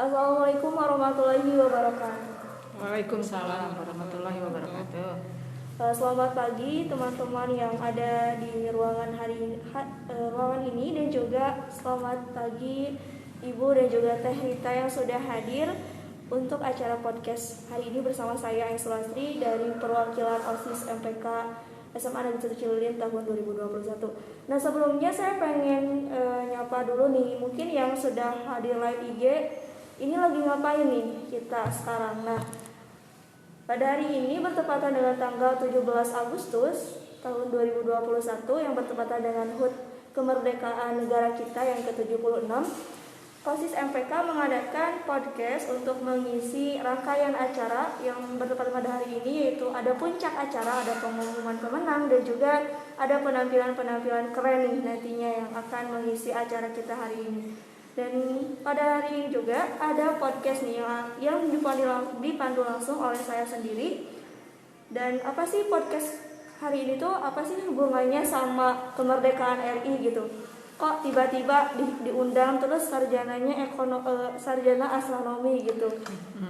Assalamualaikum warahmatullahi wabarakatuh. Waalaikumsalam warahmatullahi wabarakatuh. Selamat pagi teman-teman yang ada di ruangan ruangan ini, dan juga selamat pagi Ibu dan juga Teh Rita yang sudah hadir untuk acara podcast hari ini bersama saya Aisyah Sulastri dari perwakilan OSIS MPK SMA Negeri 1 Cililin tahun 2021. Nah, sebelumnya saya pengen nyapa dulu nih, mungkin yang sudah hadir live IG, ini lagi ngapain nih kita sekarang. Nah, pada hari ini bertepatan dengan tanggal 17 Agustus tahun 2021 yang bertepatan dengan HUT kemerdekaan negara kita yang ke-76, OSIS MPK mengadakan podcast untuk mengisi rangkaian acara yang bertepatan pada hari ini, yaitu ada puncak acara, ada pengumuman pemenang, dan juga ada penampilan-penampilan keren nih nantinya yang akan mengisi acara kita hari ini. Dan pada hari ini juga ada podcast nih yang dipandu langsung oleh saya sendiri. Dan apa sih podcast hari ini tuh, apa sih hubungannya sama kemerdekaan RI gitu? Kok tiba-tiba diundang, terus sarjananya sarjana astronomi gitu.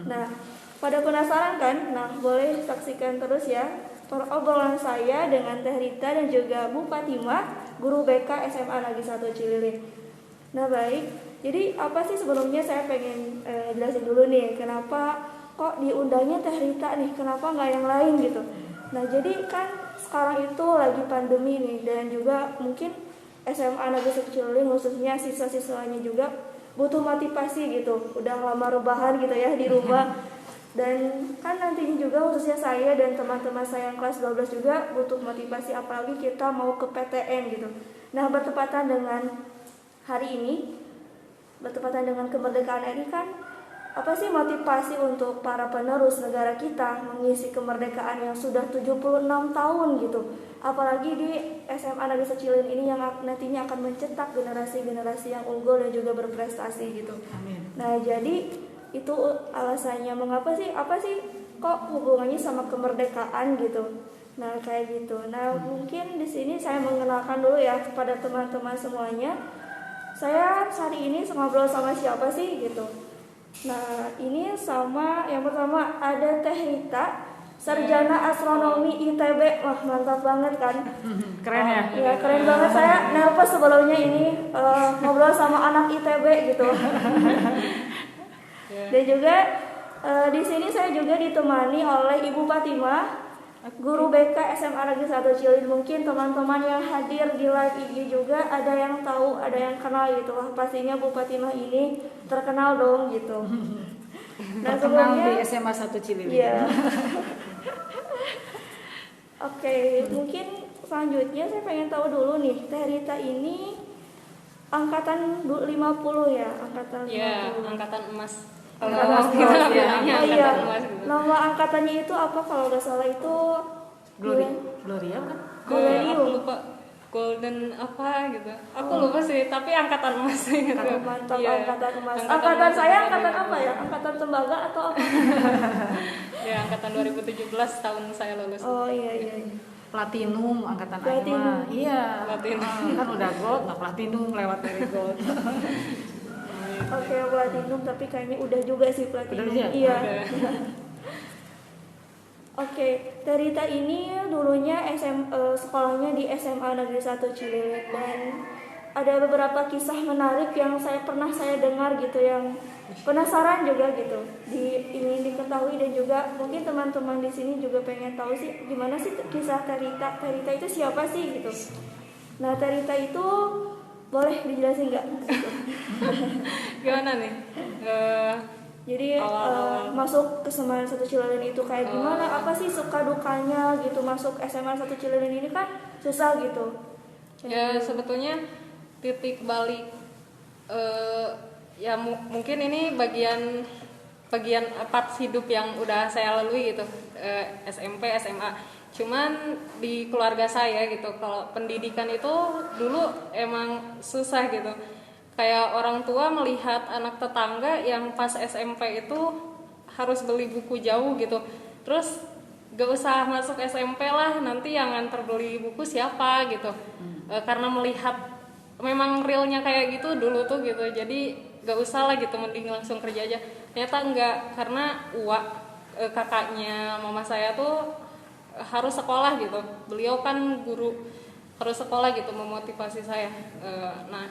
Nah, pada penasaran kan? Nah, boleh saksikan terus ya obrolan saya dengan Teh Rita dan juga Bu Fatimah, guru BK SMA Negeri 1 Cililin. Nah, baik. Jadi apa sih sebelumnya saya pengen jelasin dulu nih, kenapa kok diundangnya Teh Rita nih, kenapa nggak yang lain gitu. Nah, jadi kan sekarang itu lagi pandemi nih, dan juga mungkin SMA Negeri 1 Cililin khususnya siswa-siswanya juga butuh motivasi gitu, udah lama rebahan gitu ya di rumah. Dan kan nantinya juga khususnya saya dan teman-teman saya yang kelas 12 juga butuh motivasi, apalagi kita mau ke PTN gitu. Nah, bertepatan dengan hari ini, bertepatan dengan kemerdekaan RI kan, apa sih motivasi untuk para penerus negara kita mengisi kemerdekaan yang sudah 76 tahun gitu. Apalagi di SMA Negeri 1 Cililin ini yang nantinya akan mencetak generasi-generasi yang unggul dan juga berprestasi gitu. Amin. Nah, jadi itu alasannya mengapa sih, apa sih kok hubungannya sama kemerdekaan gitu. Nah, kayak gitu. Nah, mungkin di sini saya mengenalkan dulu ya kepada teman-teman semuanya. Saya hari ini ngobrol sama siapa sih gitu. Nah, ini sama yang pertama ada Teh Rita, sarjana astronomi ITB. Wah, mantap banget kan? Keren ya? Iya, keren banget. Saya nervous sebelumnya ini ngobrol sama anak ITB gitu. Dan juga di sini saya juga ditemani oleh Ibu Fatimah, guru BK SMA Negeri 1 Cililin. Mungkin teman-teman yang hadir di live IG juga ada yang tahu, ada yang kenal gitu. Wah, pastinya Bu Fatimah ini terkenal dong gitu. Nah, Terkenal sebelumnya di SMA 1 Cililin. iya. Oke, mungkin selanjutnya saya pengen tahu dulu nih, Teh Rita ini angkatan 50 ya, angkatan 50. Iya, angkatan emas. Angkatan Kalau kita emas, ya. bilangnya Oh iya, angkatan emas gitu. nama angkatannya itu apa kalau nggak salah itu? Gloria kan? Aku lupa golden apa gitu. Aku lupa sih, tapi angkatan emas gitu. Mantap, Iya. angkatan emas. Angkatan Angkatan emas saya angkatan angkatan 2000. apa ya? Angkatan tembaga atau apa? Ya, angkatan 2017 tahun saya lulus. Oh iya. Platinum angkatan Platinum. Aima. Iya. Platinum. Kan udah gold, nah platinum lewat dari gold. Oke, platinum, tapi kayaknya udah juga sih platinum. Udah, Iya. Udah. Oke, Teh Rita ini dulunya sekolahnya di SMA Negeri 1 Cililin, dan ada beberapa kisah menarik yang pernah saya dengar gitu, yang penasaran juga gitu, ingin diketahui, dan juga mungkin teman-teman di sini juga pengen tahu sih gimana sih kisah Teh Rita. Teh Rita itu siapa sih gitu. Nah, Teh Rita itu boleh dijelasin nggak? Gimana nih? Jadi Awal-awal. masuk ke SMA 1 Cililin itu kayak gimana? Apa sih suka dukanya gitu masuk SMA 1 Cililin ini kan susah gitu. Ya, sebetulnya titik balik ya mungkin ini bagian part hidup yang udah saya lalui gitu, SMP, SMA. Cuman di keluarga saya gitu, kalau pendidikan itu dulu emang susah gitu. Kayak orang tua melihat anak tetangga yang pas SMP itu harus beli buku jauh gitu. Terus gak usah masuk SMP lah, nanti yang nganter beli buku siapa gitu. Karena melihat memang realnya kayak gitu dulu tuh gitu. Jadi gak usah lah gitu, mending langsung kerja aja. Ternyata enggak, karena kakaknya mama saya tuh harus sekolah gitu, beliau kan guru, harus sekolah gitu, memotivasi saya. Nah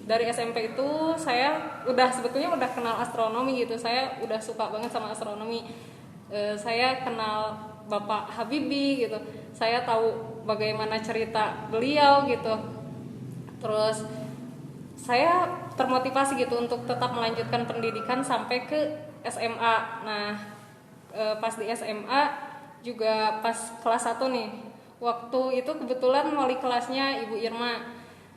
dari SMP itu saya sebetulnya udah kenal astronomi gitu, saya udah suka banget sama astronomi. Saya kenal Bapak Habibie gitu, saya tahu bagaimana cerita beliau gitu, terus saya termotivasi gitu untuk tetap melanjutkan pendidikan sampai ke SMA. Nah pas di SMA juga pas kelas 1 nih, waktu itu kebetulan wali kelasnya Ibu Irma.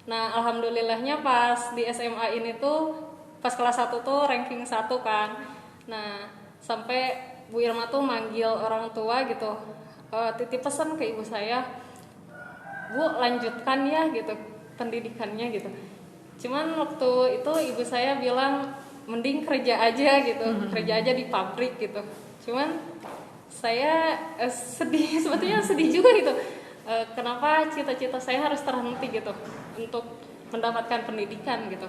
Nah alhamdulillahnya pas di SMA ini tuh pas kelas 1 tuh ranking 1 kan. Nah sampai Bu Irma tuh manggil orang tua gitu, titip pesan ke ibu saya, Bu lanjutkan ya gitu pendidikannya gitu. Cuman waktu itu ibu saya bilang mending kerja aja gitu, kerja aja di pabrik gitu. Cuman saya sedih, sebetulnya sedih juga gitu. Kenapa cita-cita saya harus terhenti gitu untuk mendapatkan pendidikan gitu.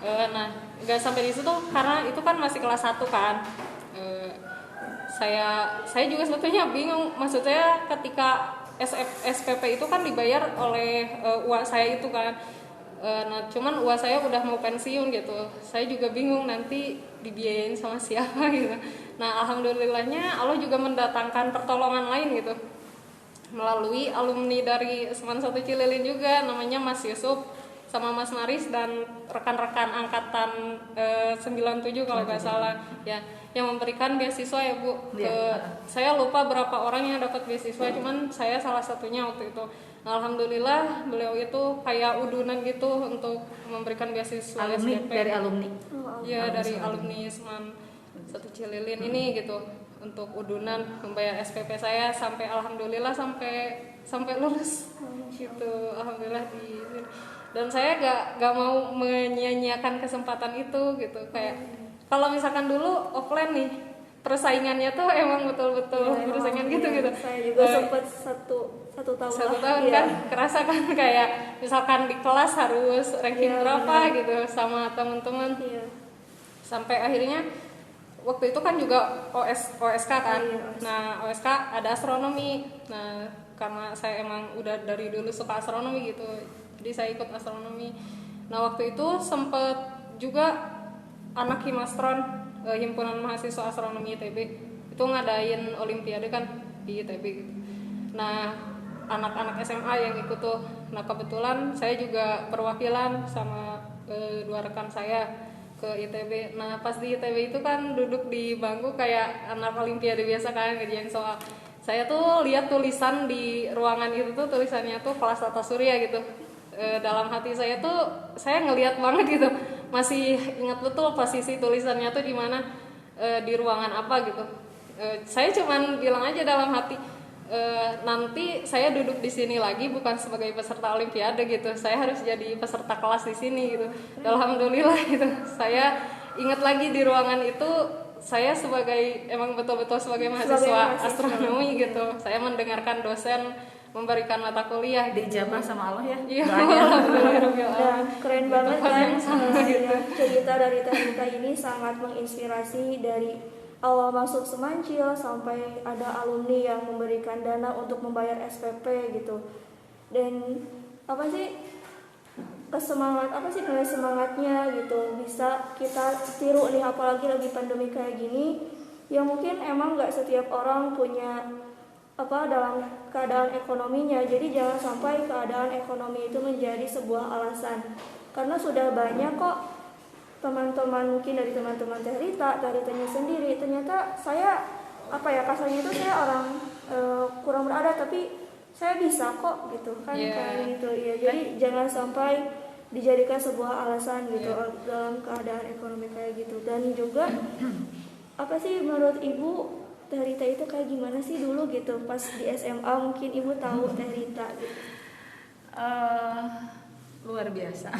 Nah nggak sampai di situ karena itu kan masih kelas 1 kan. Saya juga sebetulnya bingung, maksudnya ketika SPP itu kan dibayar oleh uang saya itu kan. Nah cuman uang saya udah mau pensiun gitu, saya juga bingung nanti dibiayain sama siapa gitu. Nah alhamdulillahnya Allah juga mendatangkan pertolongan lain gitu, melalui alumni dari Seman 1 Cililin juga, namanya Mas Yusuf sama Mas Maris dan rekan-rekan angkatan 97 kalau nggak salah ya, yang memberikan beasiswa ya Bu. Saya lupa berapa orang yang dapat beasiswa, cuman saya salah satunya waktu itu. Nah, alhamdulillah beliau itu kayak udunan gitu untuk memberikan beasiswa SPP. Dari alumni. Ya dari alumni Seman 1 Cililin ini gitu, untuk udunan membayar SPP saya sampai alhamdulillah sampai lulus gitu, alhamdulillah dan saya gak mau menyia-nyiakan kesempatan itu gitu. Kayak kalau misalkan dulu offline nih, persaingannya tuh emang betul-betul persaingan gitu. Saya juga sempat satu tahun kan kerasa kan kayak misalkan di kelas harus ranking berapa gitu sama teman-teman. Sampai akhirnya waktu itu kan juga OSK kan. Nah OSK ada astronomi. Nah karena saya emang udah dari dulu suka astronomi gitu, jadi saya ikut astronomi. Nah waktu itu sempet juga anak Himastron, himpunan mahasiswa astronomi ITB itu ngadain olimpiade kan di ITB gitu. Nah anak-anak SMA yang ikut tuh, nah kebetulan saya juga perwakilan sama 2 rekan saya ke ITB. Nah pas di ITB itu kan duduk di bangku kayak anak olimpiade biasa kan, ngerjain soal. Saya tuh lihat tulisan di ruangan itu tuh, tulisannya tuh kelas tata surya gitu. Dalam hati saya tuh saya ngelihat banget gitu, masih ingat betul posisi tulisannya tuh di mana, di ruangan apa gitu. Saya cuman bilang aja dalam hati, nanti saya duduk di sini lagi bukan sebagai peserta olimpiade gitu, saya harus jadi peserta kelas di sini gitu. Alhamdulillah gitu, saya ingat lagi di ruangan itu saya emang betul-betul sebagai mahasiswa astronomi gitu. Saya mendengarkan dosen memberikan mata kuliah, dijabah sama Allah ya. Iya, alhamdulillah. Keren banget kan gitu. cerita dari Teh ini sangat menginspirasi, dari awal masuk Semancil sampai ada alumni yang memberikan dana untuk membayar SPP gitu. Dan nilai semangatnya gitu bisa kita tiru nih, apalagi lagi pandemi kayak gini yang mungkin emang nggak setiap orang punya dalam keadaan ekonominya. Jadi jangan sampai keadaan ekonomi itu menjadi sebuah alasan, karena sudah banyak kok teman-teman, mungkin dari teman-teman Teh Ritanya sendiri, ternyata saya kasarnya itu saya orang kurang berada, tapi saya bisa kok gitu kan. Kayak gitu ya. Jadi jangan sampai dijadikan sebuah alasan gitu dalam keadaan ekonomi kayak gitu. Dan juga menurut Ibu Teh Rita itu kayak gimana sih dulu gitu pas di SMA? Mungkin Ibu tahu Teh Rita gitu. Luar biasa.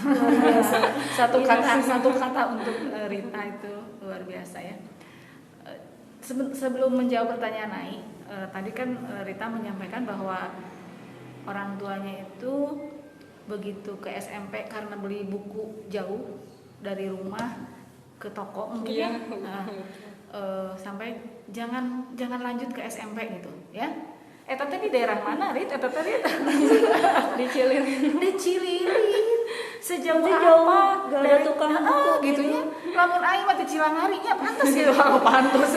Satu kata untuk Rita itu luar biasa ya. Sebelum menjawab pertanyaan Nai, tadi kan Rita menyampaikan bahwa orang tuanya itu begitu ke SMP karena beli buku jauh dari rumah, ke toko mungkin Iya. Sampai jangan lanjut ke SMP gitu ya. Tante di daerah mana, Rit? Tante Di Cililin. di Cililin. Sejauh Sejauh apa? gak ada tukang buku gitu ya. Lamun aing mah di Cilangari nya pantes gitu. Pantes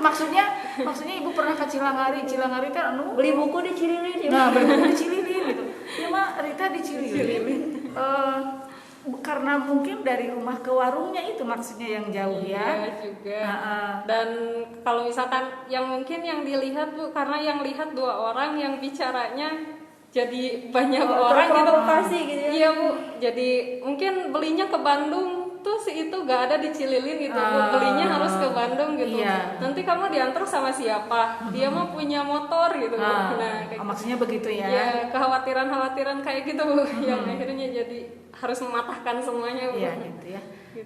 maksudnya ibu pernah ke Cilangari teh anu beli buku di Cililin ya. nah benar di Cililin gitu. Ya mah Rita di Cililin. Karena mungkin dari rumah ke warungnya itu maksudnya yang jauh ya. Iya juga. Dan kalau misalkan yang mungkin yang dilihat Bu, karena yang lihat 2 orang yang bicaranya jadi banyak orang gitu. Terprovokasi gitu ya. Iya Bu, jadi mungkin belinya ke Bandung tuh si itu gak ada di Cililin gitu Bu, belinya harus ke Bandung gitu. Iya. Nanti kamu diantar sama siapa? Dia mah punya motor gitu Bu. Nah, kayak maksudnya begitu ya. ya kekhawatiran kayak gitu Bu, yang akhirnya jadi harus mematahkan semuanya Bu. Iya gitu ya.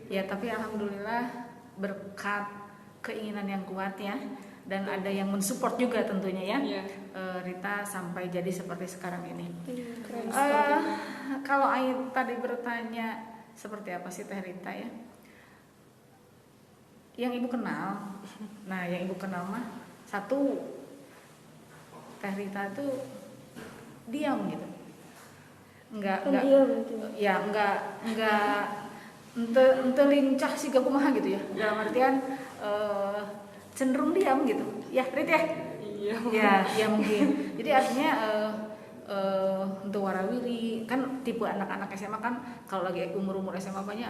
Ya tapi alhamdulillah berkat keinginan yang kuat ya, dan ada yang mensupport juga tentunya ya. Iya. Rita sampai jadi seperti sekarang ini. Keren. Kalau Ain tadi bertanya seperti apa sih Teh Rita ya? Yang ibu kenal, nah yang ibu kenal mah satu, Teh Rita itu diam gitu, enggak Pendiam gitu. ya enggak ente lincah sih gak kumaha gitu ya, dalam artian cenderung diam gitu ya Rit ya. Iya. Ya mungkin. Jadi artinya untuk warawiri kan tipe anak-anak SMA kan kalau lagi umur SMA banyak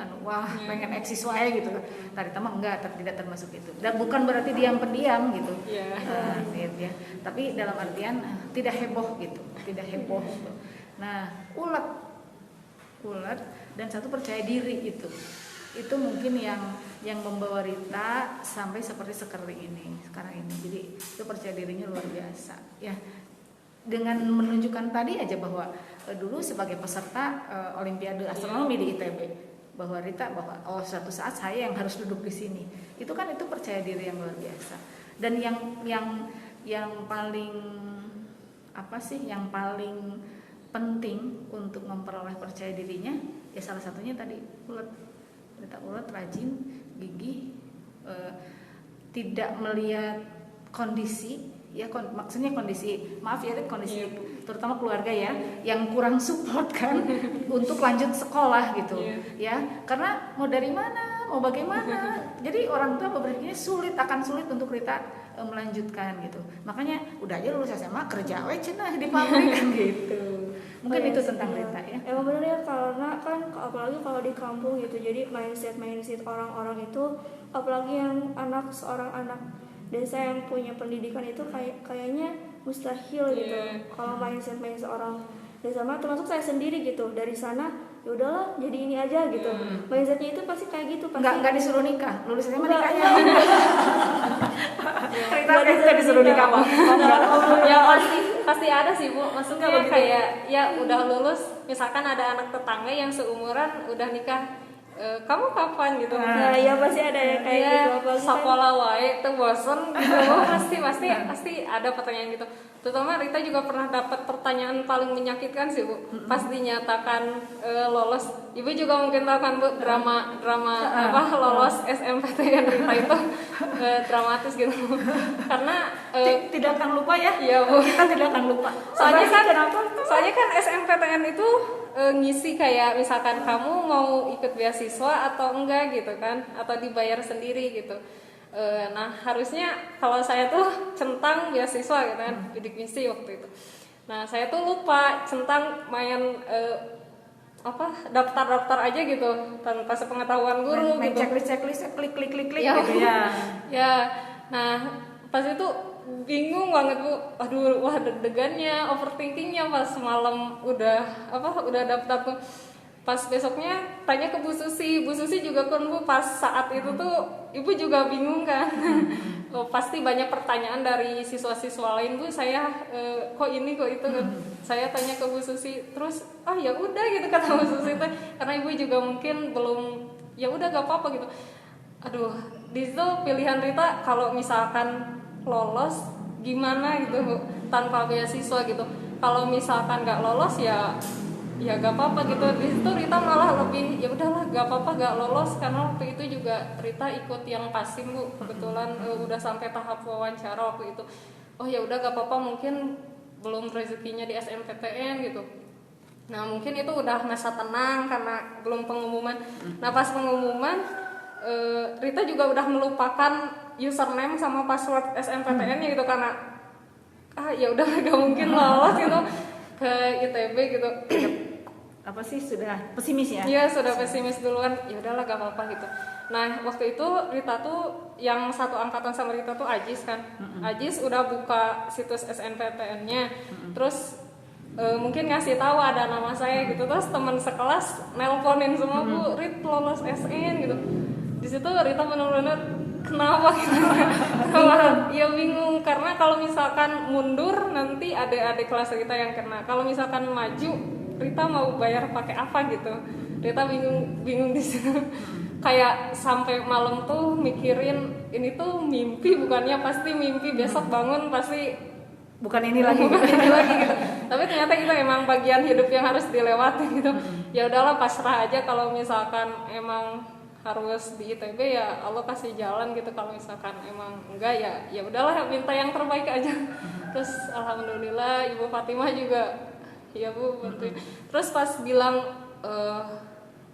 pengen eksis wae gitu. Tadi mah enggak, tidak termasuk itu. Dan bukan berarti diam pendiam gitu. Iya. Ya. Tapi dalam artian tidak heboh gitu, tidak heboh. Gitu. Nah, ulet dan satu percaya diri itu mungkin yang membawa Rita sampai seperti sekarang ini. Jadi itu percaya dirinya luar biasa ya, dengan menunjukkan tadi aja bahwa dulu sebagai peserta Olimpiade Astronomi di ITB, bahwa Rita suatu saat saya yang harus duduk di sini, itu percaya diri yang luar biasa. Dan yang paling yang paling penting untuk memperoleh percaya dirinya ya salah satunya tadi Rita ulet, rajin, gigih, tidak melihat kondisi ya, maksudnya kondisi terutama keluarga ya yang kurang support kan untuk lanjut sekolah gitu ya, karena mau dari mana mau bagaimana, jadi orang tua berpikirnya akan sulit untuk Rita melanjutkan gitu, makanya udah aja lulus SMA kerja cenah di pabrik kan gitu. Mungkin itu tentang Rita ya. Emang bener ya, karena kan apalagi kalau di kampung gitu, jadi mindset orang-orang itu, apalagi yang seorang anak desa yang punya pendidikan itu kayaknya mustahil gitu. Kalau mindset orang desa mah, termasuk saya sendiri gitu, dari sana ya udahlah jadi ini aja gitu. Mindsetnya itu pasti kayak gitu, pasti Nggak disuruh nikah, lulus SMA Nggak, nikahnya. Nggak disuruh nikah Bang. Ya pasti ada sih Bu, maksudnya kayak ya udah lulus, misalkan ada anak tetangga yang seumuran udah nikah, kamu kapan gitu. Nah ya pasti ada ya kayak gitu, apalagi kan sekolah wae tuh bosen gitu. pasti ada pertanyaan gitu. Terutama Rita juga pernah dapat pertanyaan paling menyakitkan sih Bu, pas dinyatakan lolos. Ibu juga mungkin tahu kan Bu, drama lolos SNMPTN Rita itu dramatis gitu. Karena tidak akan lupa ya. Iya Bu, Kita tidak akan lupa. soalnya kan SNMPTN itu ngisi kayak misalkan kamu mau ikut beasiswa atau enggak gitu kan, atau dibayar sendiri gitu. Nah harusnya kalau saya tuh centang beasiswa gitu kan, bidik misi waktu itu. Nah saya tuh lupa centang main daftar aja gitu tanpa sepengetahuan guru main gitu. checklist klik Ya, gitu ya. Ya, nah pas itu bingung banget Bu. Aduh, deg-degannya, overthinkingnya pas malam udah daftar tuh. Pas besoknya tanya ke Bu Susi juga kan Bu, pas saat itu tuh Ibu juga bingung kan. Pasti banyak pertanyaan dari siswa-siswa lain Bu, saya kok ini kok itu kan. Saya tanya ke Bu Susi, terus ya udah gitu kata Bu Susi tuh, karena Ibu juga mungkin belum, ya udah gak apa-apa gitu. Aduh, di situ pilihan Rita kalau misalkan lolos gimana gitu Bu, tanpa beasiswa gitu. Kalau misalkan nggak lolos ya ya gak apa-apa gitu. Di situ Rita malah lebih ya udahlah gak apa-apa gak lolos, karena waktu itu juga Rita ikut yang pasim Bu, kebetulan udah sampai tahap wawancara waktu itu. Oh ya udah gak apa-apa, mungkin belum rezekinya di SNMPTN gitu. Nah mungkin itu udah masa tenang karena belum pengumuman. Nah pas pengumuman Rita juga udah melupakan username sama password SNMPTN-nya gitu, karena ya udah gak mungkin lolos gitu ke ITB gitu. Apa sih, sudah pesimis ya? Iya sudah pesimis duluan, ya udahlah gak apa-apa gitu. Nah waktu itu Rita tuh yang satu angkatan sama Rita tuh Ajis kan. Ajis udah buka situs SNMPTN-nya, terus mungkin ngasih tahu ada nama saya gitu, terus teman sekelas nelponin semua, Bu Rit lolos SN gitu. Di situ Rita benar-benar kenapa gitu, kenapa? Ya bingung, karena kalau misalkan mundur nanti adik-adik kelas Rita yang kena, kalau misalkan maju Rita mau bayar pakai apa gitu. Rita bingung di situ. Kayak sampai malam tuh mikirin ini tuh mimpi bukannya, pasti mimpi, besok bangun pasti Bukan ini lagi. bukan ini lagi gitu. Tapi ternyata itu emang bagian hidup yang harus dilewati gitu. Ya udahlah pasrah aja, kalau misalkan emang harus di ITB ya Allah kasih jalan gitu, kalau misalkan emang enggak ya udahlah minta yang terbaik aja. Terus alhamdulillah Ibu Fatimah juga ya Bu bantuin. Terus pas bilang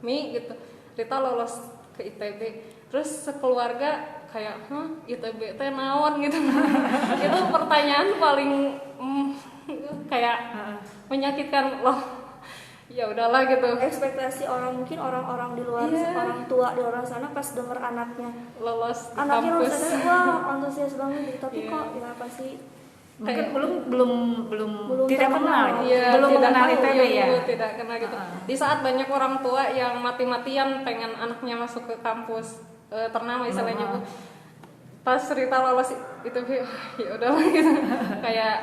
Mi gitu Rita lolos ke ITB, terus sekeluarga kayak ITB teh naon gitu. Itu pertanyaan paling kayak menyakitkan loh. Ya udahlah gitu. Ekspektasi mungkin orang-orang di luar, orang tua di luar sana pas denger anaknya Lolos di anaknya kampus. lulus, wah antusias banget gitu. Tapi kok ya pasti Mungkin belum tidak terkenal. kenal, Iya, belum tidak mengenal tahu, ITB ya. Tidak kenal gitu. Di saat banyak orang tua yang mati-matian pengen anaknya masuk ke kampus ternama istilahnya Bu. Pas Rita lolos ITB, ya udah gitu. Kayak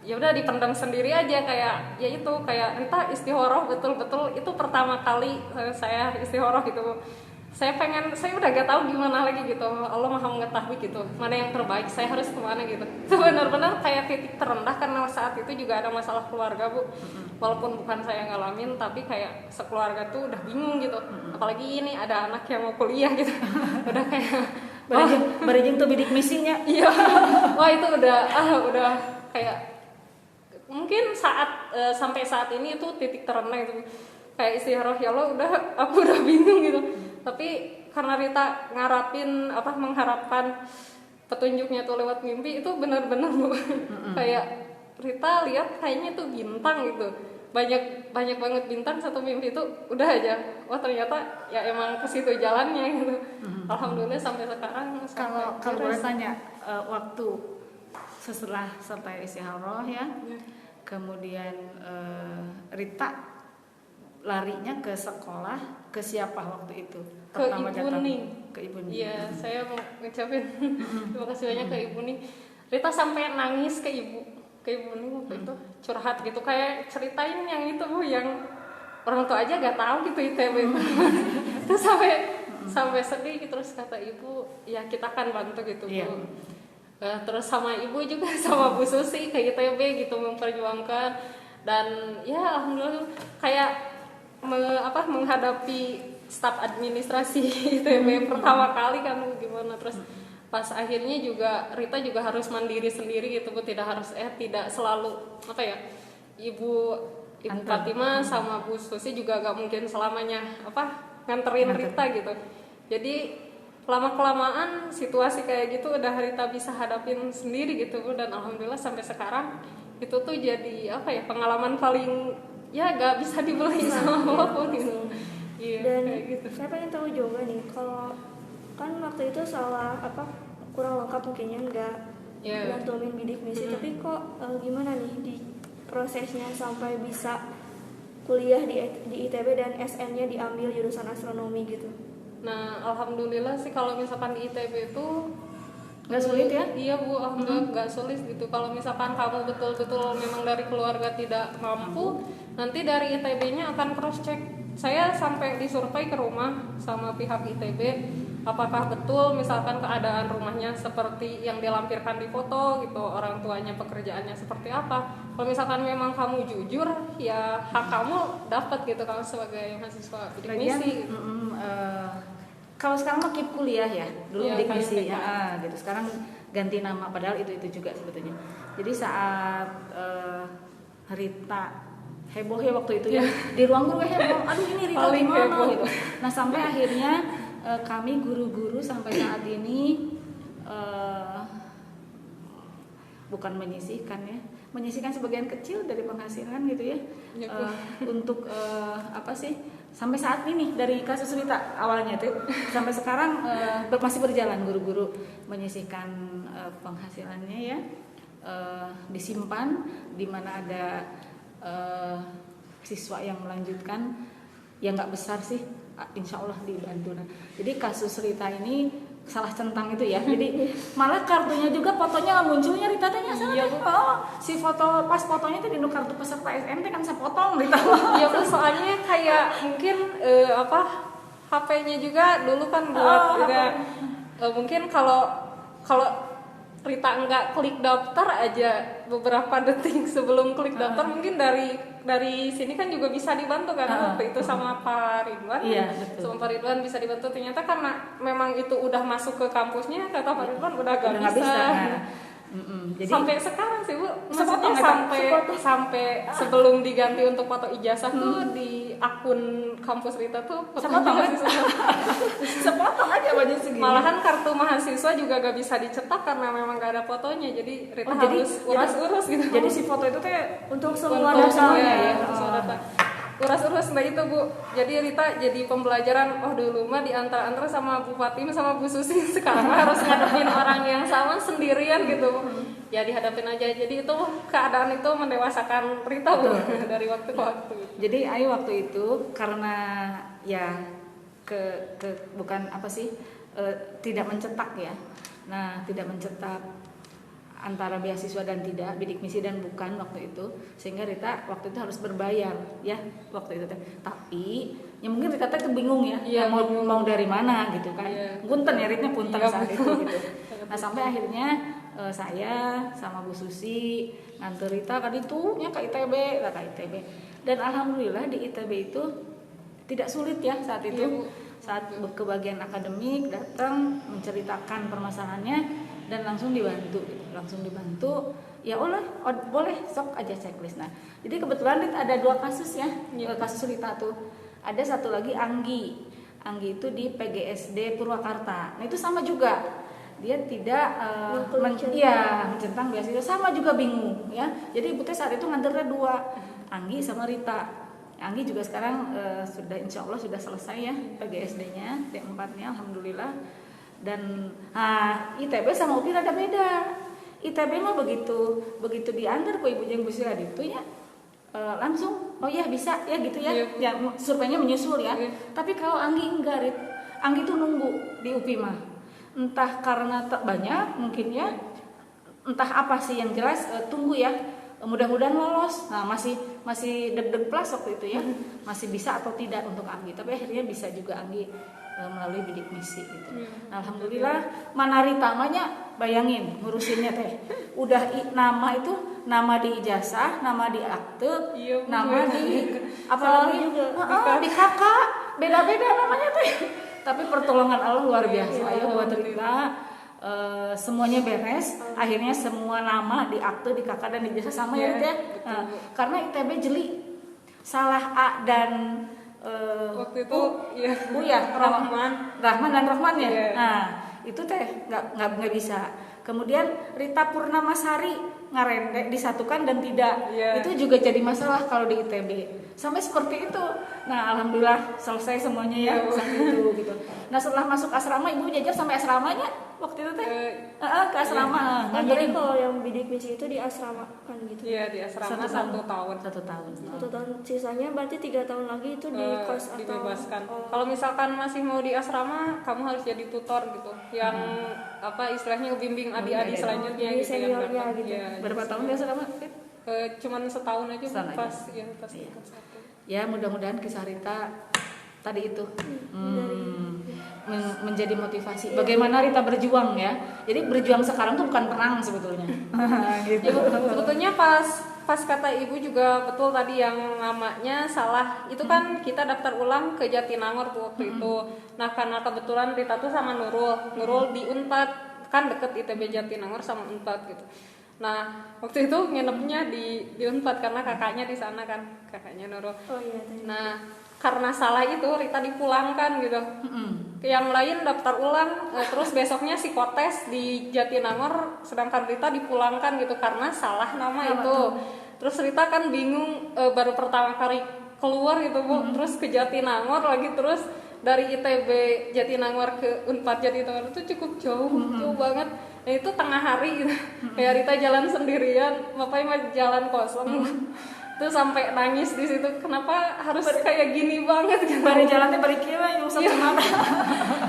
ya udah dipendam sendiri aja, kayak ya itu kayak Rita istikharah betul-betul, itu pertama kali saya istikharah gitu Bu. Saya udah gak tahu gimana lagi gitu. Allah Maha mengetahui gitu mana yang terbaik, saya harus kemana gitu. Itu benar-benar kayak titik terendah, karena saat itu juga ada masalah keluarga Bu. Walaupun bukan saya ngalamin, tapi kayak sekeluarga tuh udah bingung gitu. Apalagi ini ada anak yang mau kuliah gitu. Udah kayak Berijing tuh bidik misinya. iya. Wah itu udah kayak mungkin sampai saat ini itu titik terendah itu. Kayak istikharah, ya Allah udah aku udah bingung gitu. Tapi karena Rita mengharapkan petunjuknya tuh lewat mimpi, itu benar-benar Bu. Kayak Rita lihat kayaknya tuh bintang gitu. Banyak banget bintang, satu mimpi itu udah aja. Wah ternyata ya emang ke situ jalannya gitu. Alhamdulillah sampai sekarang. Kalau boleh tanya, waktu setelah selesai istikharah ya, kemudian Rita larinya ke sekolah, ke siapa waktu itu? Ke Ibu Ning. Ke Ibu Ning. Iya, saya mau ngucapin terima kasih banyak ke Ibu Ning. Rita sampai nangis ke Ibu Ning waktu itu, curhat gitu, kayak ceritain yang itu Bu, yang orang tua aja gak tahu gitu ITB. Terus sampai sedih gitu, terus kata Ibu, ya kita akan bantu gitu Bu. Iya. Terus sama Ibu juga sama Bu Susi ke ITB gitu memperjuangkan, dan ya alhamdulillah kayak menghadapi staf administrasi ITB pertama kali kan gimana. Terus pas akhirnya juga Rita juga harus mandiri sendiri gitu Bu, tidak selalu Ibu Fatimah sama Bu Susi juga gak mungkin selamanya nganterin Rita gitu. Jadi lama-kelamaan situasi kayak gitu udah Rita bisa hadapin sendiri gitu Bu, dan alhamdulillah sampai sekarang itu tuh jadi pengalaman paling gak bisa dibeli sama apapun gitu. Iya, dan kayak gitu. saya pengen tahu juga nih, kalau kan waktu itu kurang lengkap mungkinnya nggak cantumin bidik misi, tapi kok gimana nih di prosesnya sampai bisa kuliah di ITB dan SN-nya diambil jurusan astronomi gitu? Nah alhamdulillah sih kalau misalkan di ITB itu Nggak sulit ya? Iya Bu, alhamdulillah nggak sulit gitu. Kalau misalkan kamu betul-betul memang dari keluarga tidak mampu, nanti dari ITB-nya akan cross check. Saya sampai disurvei ke rumah sama pihak ITB, apakah betul misalkan keadaan rumahnya seperti yang dilampirkan di foto gitu, orang tuanya pekerjaannya seperti apa. Kalau misalkan memang kamu jujur, ya hak kamu dapat gitu kalau sebagai mahasiswa bidik misi gitu. Kalau sekarang mah KIP kuliah ya, dulu Iya, bidik misi KIP. ya, gitu. Sekarang ganti nama, padahal itu juga sebetulnya. Jadi saat Rita heboh ya waktu itu ya, di ruang guru heboh, aduh ini Rita Paling gimana heboh. gitu. Nah sampai akhirnya kami guru-guru sampai saat ini bukan menyisihkan sebagian kecil dari penghasilan gitu ya, untuk apa sih, sampai saat ini dari kasus Rita awalnya tuh sampai sekarang masih berjalan, guru-guru menyisihkan penghasilannya ya, disimpan di mana ada siswa yang melanjutkan, ya nggak besar sih, insya Allah dibantu. Nah, jadi kasus Rita ini salah centang itu ya, jadi malah kartunya juga fotonya munculnya Rita tanya si foto pas fotonya itu di kartu peserta SMT kan saya potong Rita. Iya Bu, soalnya kayak mungkin HP-nya juga dulu kan buat mungkin kalau Rita nggak klik daftar aja beberapa detik sebelum klik daftar, mungkin dari sini kan juga bisa dibantu kan waktu itu sama Pak Ridwan. Iya, betul. Sama Pak Ridwan bisa dibantu, ternyata karena memang itu udah masuk ke kampusnya, kata Pak Ridwan udah gak bisa. Jadi sampai sekarang sih Bu, maksudnya sampai sebelum diganti untuk foto ijazah tuh di akun kampus Rita tuh sepotong aja baju segini. Malahan kartu mahasiswa juga gak bisa dicetak karena memang gak ada fotonya, jadi Rita harus urus gitu. Jadi si foto itu teh untuk semua untuk data ya, semua data. Urus mbak itu Bu. Jadi Rita jadi pembelajaran. Oh dulu mah diantar-antar sama Bu Fatim sama Bu Susi, sekarang harus ngadepin orang yang sama sendirian gitu. Ya dihadapin aja. Jadi itu keadaan itu mendewasakan Rita Bu dari waktu ke waktu. Jadi Ayu waktu itu karena ya bukan apa sih, tidak mencetak ya. Nah tidak mencetak antara beasiswa dan tidak, bidik misi dan bukan waktu itu, sehingga Rita waktu itu harus berbayar ya waktu itu. Tapi ya mungkin Rita tuh bingung ya, mau dari mana gitu kan. Punten ya Rita punten saat itu gitu. Nah sampai akhirnya saya sama Bu Susi nganter Rita kan itu nya ke ITB. Dan alhamdulillah di ITB itu tidak sulit ya saat itu. Saat ke bagian akademik datang menceritakan permasalahannya dan langsung dibantu ya boleh sok aja checklist. Nah jadi kebetulan ada 2 kasus ya, kasus Rita tuh ada satu lagi Anggi itu di PGSD Purwakarta. Nah itu sama juga, dia tidak mencentang beasiswa, sama juga bingung ya. Jadi ibu teh saat itu nganternya 2, Anggi sama Rita. Anggi juga sekarang sudah insya Allah sudah selesai ya PGSD-nya, D4-nya alhamdulillah. Dan ITB sama UPI ada beda. ITB mah begitu diantar ke Ibu Jeng Bu Sira itu ya langsung oh ya bisa ya gitu ya. Ya surveinya menyusul ya. Tapi kalau Anggi enggak, Anggi tuh nunggu di UPI mah. Entah karena tak banyak mungkin ya. Entah apa sih yang jelas tunggu ya. Mudah-mudahan lolos. Nah masih deg-deg plus waktu itu ya, masih bisa atau tidak untuk Anggi. Tapi akhirnya bisa juga Anggi melalui bidik misi gitu. Nah, alhamdulillah. Mana Rita namanya, bayangin ngurusinnya teh. Udah nama itu nama di ijazah, nama di akte, nama di apalagi di kakak, beda-beda namanya teh. Tapi pertolongan Allah luar biasa ya buat Rita. Semuanya beres, akhirnya semua nama di akte, di kakak dan di ijazah sama ya Rita. Karena ITB jeli salah A dan waktu itu Rahman dan Rahman ya. Nah itu teh nggak bisa. Kemudian Rita Purnamasari ngarendek disatukan dan tidak, itu juga jadi masalah kalau di ITB sampai seperti itu. Nah alhamdulillah selesai semuanya ya saat itu gitu. Nah setelah masuk asrama ibu jajar sampai asramanya waktu itu teh ke asrama. Jadi kalau yang bidik misi itu di asrama kan gitu. Iya di asrama 1 tahun. 1 tahun. 1 tahun, sisanya berarti 3 tahun lagi itu di kos atau dibebaskan. Kalau misalkan masih mau di asrama, kamu harus jadi tutor gitu, yang istilahnya bimbing adik-adik selanjutnya jadi gitu seniornya yang gitu. Berapa tahun dia asrama? Cuman setahun aja pas aja. pas tingkat 1. Ya mudah-mudahan kisah Rita tadi itu menjadi motivasi. Bagaimana Rita berjuang ya. Jadi berjuang sekarang tuh bukan perang sebetulnya. Gitu. Ya, sebetulnya pas kata ibu juga betul tadi yang namanya salah. Itu kan kita daftar ulang ke Jatinangor tuh waktu itu. Nah, karena kebetulan Rita tuh sama Nurul di Unpad, kan deket ITB Jatinangor sama Unpad gitu. Nah, waktu itu nginepnya di Unpad karena kakaknya di sana kan, kakaknya Nurul. Oh iya. Nah, karena salah itu Rita dipulangkan gitu. Yang lain daftar ulang, terus besoknya psikotes di Jatinangor, sedangkan Rita dipulangkan gitu karena salah nama itu. Terus Rita kan bingung, baru pertama kali keluar gitu Bu, terus ke Jatinangor lagi, terus dari ITB Jatinangor ke Unpad Jatinangor itu cukup jauh banget. Nah, itu tengah hari gitu. Kayak Rita jalan sendirian, bapaknya jalan kosong. Terus sampai nangis di situ, kenapa harus kayak gini banget gitu. Bari jalannya bari kira yang usah mata.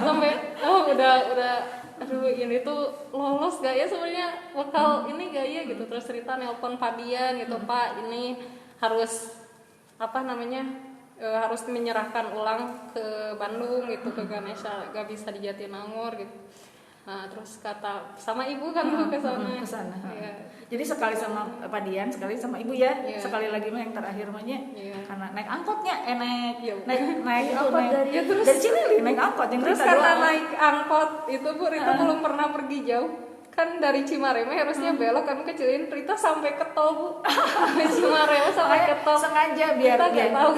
Sampai udah aduh ini tuh lolos gak ya sebenarnya bakal ini gak ya gitu. Terus Rita nelpon Fadian gitu, Pak ini harus harus menyerahkan ulang ke Bandung gitu, ke Ganesha, gak bisa di Jatinangor gitu. Nah, terus kata sama ibu kan ke sana. Ya. Jadi sekali sama Padian, sekali sama ibu ya. Yeah. Sekali lagi mah yang terakhir mahnya. Yeah. Karena naik angkotnya, naik itu angkot naik dari dari Cilili naik angkot yang terus Rita karena doang. naik angkot itu Bu Rita belum pernah pergi jauh. Kan dari Cimareme harusnya belok kan ke Cililin, Rita sampai ke tol Bu. Dari Cimareme sampai ke tol. Sengaja biar tahu.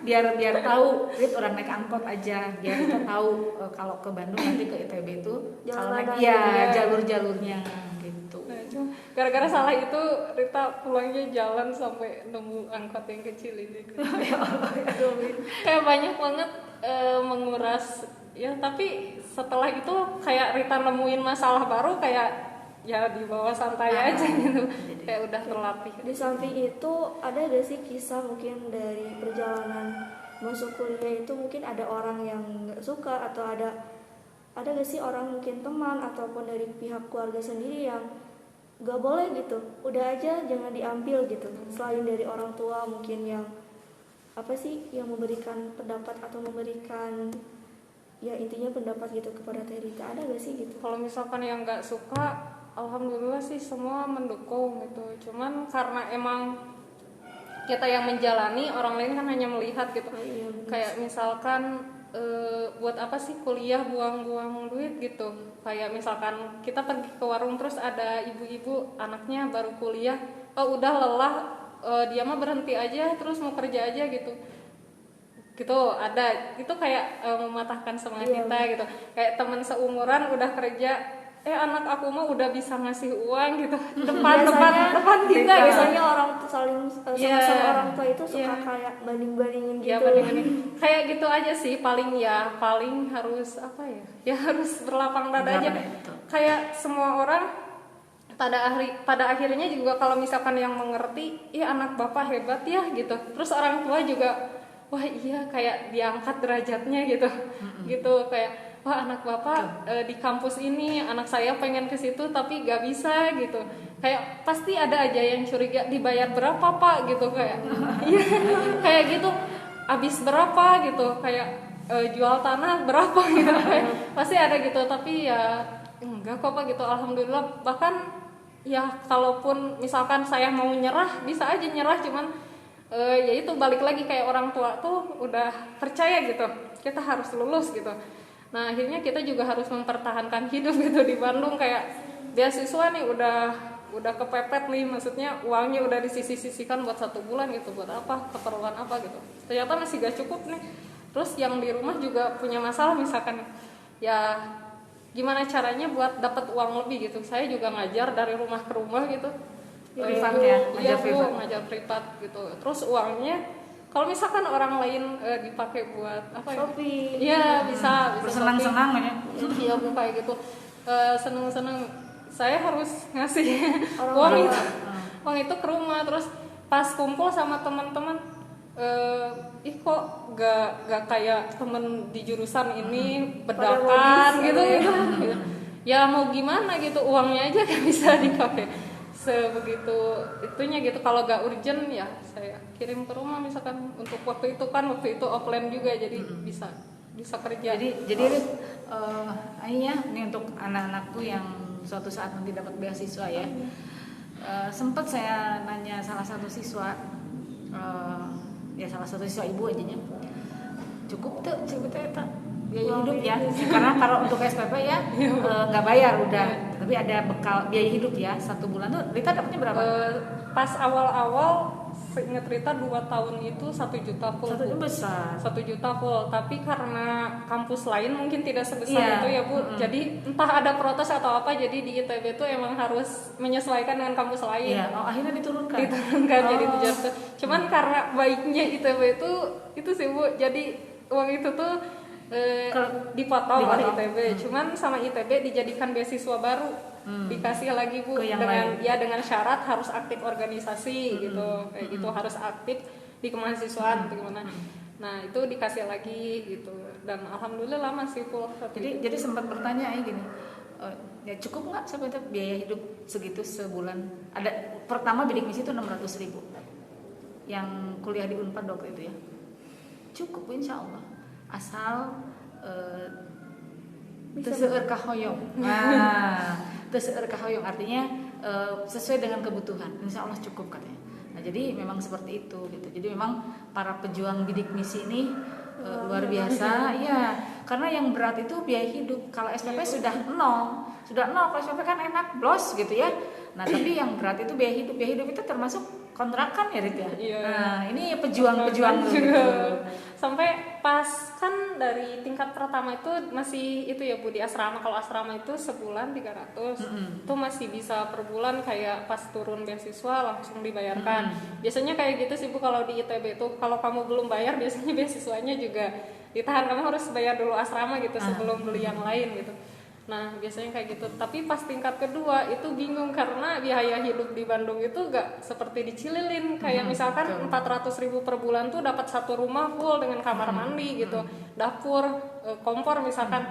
biar tahu Rit orang naik angkot aja, biar kita tahu kalau ke Bandung nanti ke ITB itu kalau naik jalur-jalurnya gitu. Nah, gara-gara salah itu Rita pulangnya jalan sampai nemu angkot yang kecil ini. Ya Allah, Kayak banyak banget menguras ya, tapi setelah itu kayak Rita nemuin masalah baru, kayak ya di bawah santai aja gitu. Kayak udah terlatih. Di samping itu ada gak sih kisah mungkin dari perjalanan masuk kuliah itu, mungkin ada orang yang nggak suka atau ada gak sih orang mungkin teman ataupun dari pihak keluarga sendiri yang nggak boleh gitu, udah aja jangan diambil gitu. Selain dari orang tua mungkin yang yang memberikan pendapat atau memberikan ya intinya pendapat gitu kepada Teh Rita, ada gak sih gitu? Kalau misalkan yang nggak suka, alhamdulillah sih semua mendukung gitu. Cuman karena emang kita yang menjalani, orang lain kan hanya melihat gitu. Kayak misalkan buat apa sih kuliah buang-buang duit gitu. Kayak misalkan kita pergi ke warung terus ada ibu-ibu anaknya baru kuliah, udah lelah, dia mah berhenti aja terus mau kerja aja gitu ada. Itu kayak mematahkan semangat kita gitu. Kayak teman seumuran udah kerja, anak aku mah udah bisa ngasih uang gitu depan kita. Biasanya orang saling sama orang tua itu suka kayak banding-bandingin gitu. Kayak gitu aja sih, paling harus harus berlapang dada aja. Kayak semua orang pada akhirnya juga kalau misalkan yang mengerti, anak bapak hebat ya gitu. Terus orang tua juga, wah iya, kayak diangkat derajatnya gitu. Gitu kayak, wah anak bapak di kampus ini, anak saya pengen ke situ tapi gak bisa gitu. Kayak pasti ada aja yang curiga, dibayar berapa Pak gitu, kayak iya kayak gitu, habis berapa gitu, kayak jual tanah berapa gitu, kayak pasti ada gitu. Tapi ya enggak kok Pak gitu, alhamdulillah. Bahkan ya kalaupun misalkan saya mau nyerah, bisa aja nyerah, cuman ya itu balik lagi kayak orang tua tuh udah percaya gitu, kita harus lulus gitu. Nah akhirnya kita juga harus mempertahankan hidup gitu di Bandung. Kayak beasiswa nih udah kepepet nih, maksudnya uangnya udah disisihkan buat 1 bulan gitu, buat apa, keperluan apa gitu, ternyata masih gak cukup nih. Terus yang di rumah juga punya masalah, misalkan ya gimana caranya buat dapat uang lebih gitu. Saya juga ngajar dari rumah ke rumah gitu, privat ya, ngajar privat gitu. Terus uangnya kalau misalkan orang lain dipakai buat apa ya? Shopee. Iya, bisa bersenang-senang ya. Iya, Bu, kayak gitu. Seneng-seneng. Saya harus ngasih uang itu ke rumah. Terus pas kumpul sama teman-teman, kok gak kayak temen di jurusan ini bedakan gitu. Ya mau gimana gitu, uangnya aja kan bisa dipakai sebegitu itunya gitu. Kalau gak urgent ya saya kirim ke rumah misalkan. Untuk waktu itu offline juga, jadi bisa bisa kerja. Jadi akhirnya ini untuk anak-anakku yang suatu saat nanti dapat beasiswa ya. Sempat saya nanya salah satu siswa, ya salah satu siswa ibu aja nya, cukup tuh cerita biaya hidup ya, karena kalau untuk SPP ya nggak bayar udah, tapi ada bekal biaya hidup ya 1 bulan tuh. Rita dapatnya berapa? Pas awal-awal seingat Rita 2 tahun itu 1 juta full. 1 juta besar. 1 juta full, tapi karena kampus lain mungkin tidak sebesar itu ya Bu. Jadi entah ada protes atau apa, jadi di ITB itu emang harus menyesuaikan dengan kampus lain. Iya, akhirnya diturunkan. Jadi 700. Cuman karena baiknya ITB itu sih Bu, jadi uang itu tuh dipotong oleh ITB. Cuman sama ITB dijadikan beasiswa baru. Dikasih lagi Bu dengan syarat harus aktif organisasi gitu. Kayak gitu harus aktif di kemahasiswaan atau gimana. Nah, itu dikasih lagi gitu. Dan alhamdulillah masih full. Jadi sempat bertanya gini. Ya cukup nggak sampai biaya hidup segitu sebulan? Ada pertama bidik misi itu 600.000. Yang kuliah di Unpad waktu itu ya. Cukup insya Allah. Asal teseur kahoyong. Nah, teseur kahoyong artinya sesuai dengan kebutuhan. Insya Allah cukup katanya. Nah, jadi memang seperti itu gitu. Jadi memang para pejuang bidik misi ini luar biasa ya. Karena yang berat itu biaya hidup. Kalau SPP sudah nol. Kalau SPP kan enak, blos gitu ya. Nah, tapi yang berat itu biaya hidup. Biaya hidup itu termasuk kontrakan ya Rit ya. Iya. Nah, ini pejuang-pejuang gitu. Sampai pas kan dari tingkat pertama itu masih itu ya Bu, di asrama. Kalau asrama itu sebulan 300. Itu masih bisa per bulan, kayak pas turun beasiswa langsung dibayarkan. Biasanya kayak gitu sih Bu kalau di ITB itu. Kalau kamu belum bayar biasanya beasiswanya juga ditahan, kamu harus bayar dulu asrama gitu sebelum beli yang lain gitu. Nah, biasanya kayak gitu. Tapi pas tingkat kedua itu bingung karena biaya hidup di Bandung itu gak seperti di Cililin. Kayak misalkan 400.000 per bulan tuh dapat 1 rumah full dengan kamar mandi gitu, dapur, kompor misalkan.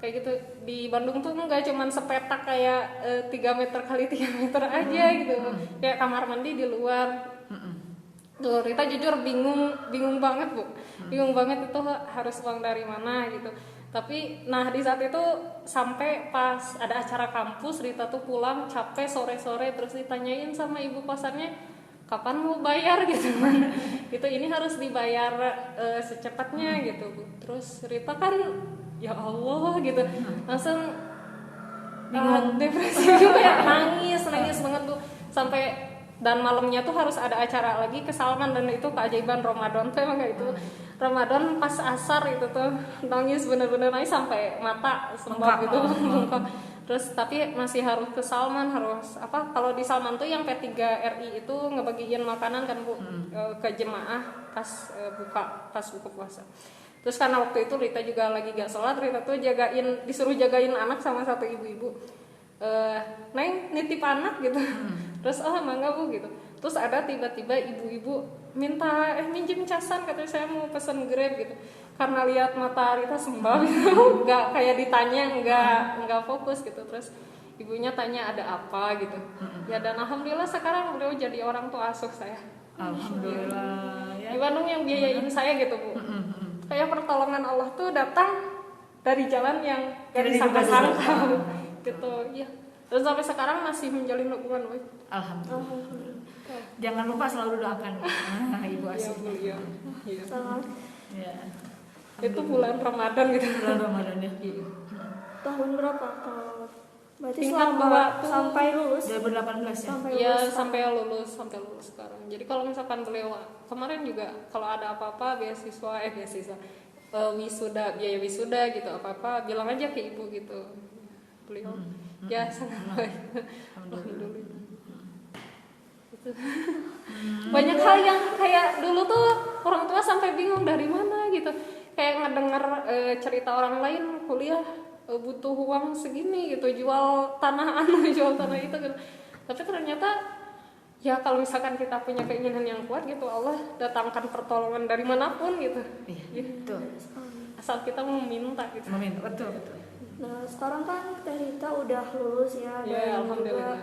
Kayak gitu. Di Bandung tuh enggak cuman sepetak kayak 3 meter kali 3 meter aja gitu. Kayak kamar mandi di luar. Tuh, Rita jujur bingung banget Bu. Bingung banget itu harus uang dari mana gitu. Tapi nah di saat itu sampai pas ada acara kampus, Rita tuh pulang capek sore-sore, terus ditanyain sama ibu kosannya kapan mau bayar gitu. Gitu, ini harus dibayar secepatnya gitu Bu. Terus Rita kan ya Allah gitu langsung depresi juga ya, nangis banget Bu. Sampai dan malamnya tuh harus ada acara lagi ke Salman, dan itu keajaiban Ramadan tuh emang kayak itu. Ramadan pas asar itu tuh nangis, bener-bener nangis sampai mata sembab gitu bengkak. Terus tapi masih harus ke Salman, harus apa, kalau di Salman tuh yang P3RI itu ngebagiin makanan kan Bu, ke jemaah pas buka puasa. Terus karena waktu itu Rita juga lagi gak sholat, Rita tuh disuruh jagain anak sama satu ibu-ibu. Neng nitip anak gitu. Terus mangga Bu gitu. Terus ada tiba-tiba ibu-ibu minta minjem casan, katanya saya mau pesen Grab gitu. Karena lihat mata Rita sembab gitu, nggak kayak ditanya, nggak fokus gitu. Terus ibunya tanya ada apa gitu. Ya dan alhamdulillah sekarang beliau jadi orang tua asuh saya. Alhamdulillah. Ya. Di Bandung yang biayain saya gitu Bu. Kayak pertolongan Allah tuh datang dari jalan yang gak disangka-sangka gitu. Iya. Terus sampai sekarang masih menjalin hubungan baik. Alhamdulillah. Jangan lupa selalu doakan ibu asuh. Iya. Ya. Itu bulan Ramadan gitu. Bulan Ramadan ya. Tahun berapa kalau berarti Tingkat sampai lulus 2018 ya. Iya, sampai lulus sekarang. Jadi kalau misalkan beliau kemarin juga kalau ada apa-apa beasiswa wisuda, biaya wisuda gitu, apa-apa bilang aja ke ibu gitu. Beliau ya sangat baik. Alhamdulillah. Banyak hal yang kayak dulu tuh orang tua sampai bingung dari mana gitu, kayak ngedenger cerita orang lain kuliah butuh uang segini gitu, jual tanah itu gitu. Tapi ternyata ya kalau misalkan kita punya keinginan yang kuat gitu, Allah datangkan pertolongan dari manapun gitu. Iya, betul. Asal kita mau minta gitu. Betul. Nah sekarang kan Teh Rita udah lulus ya, Ya, dan alhamdulillah.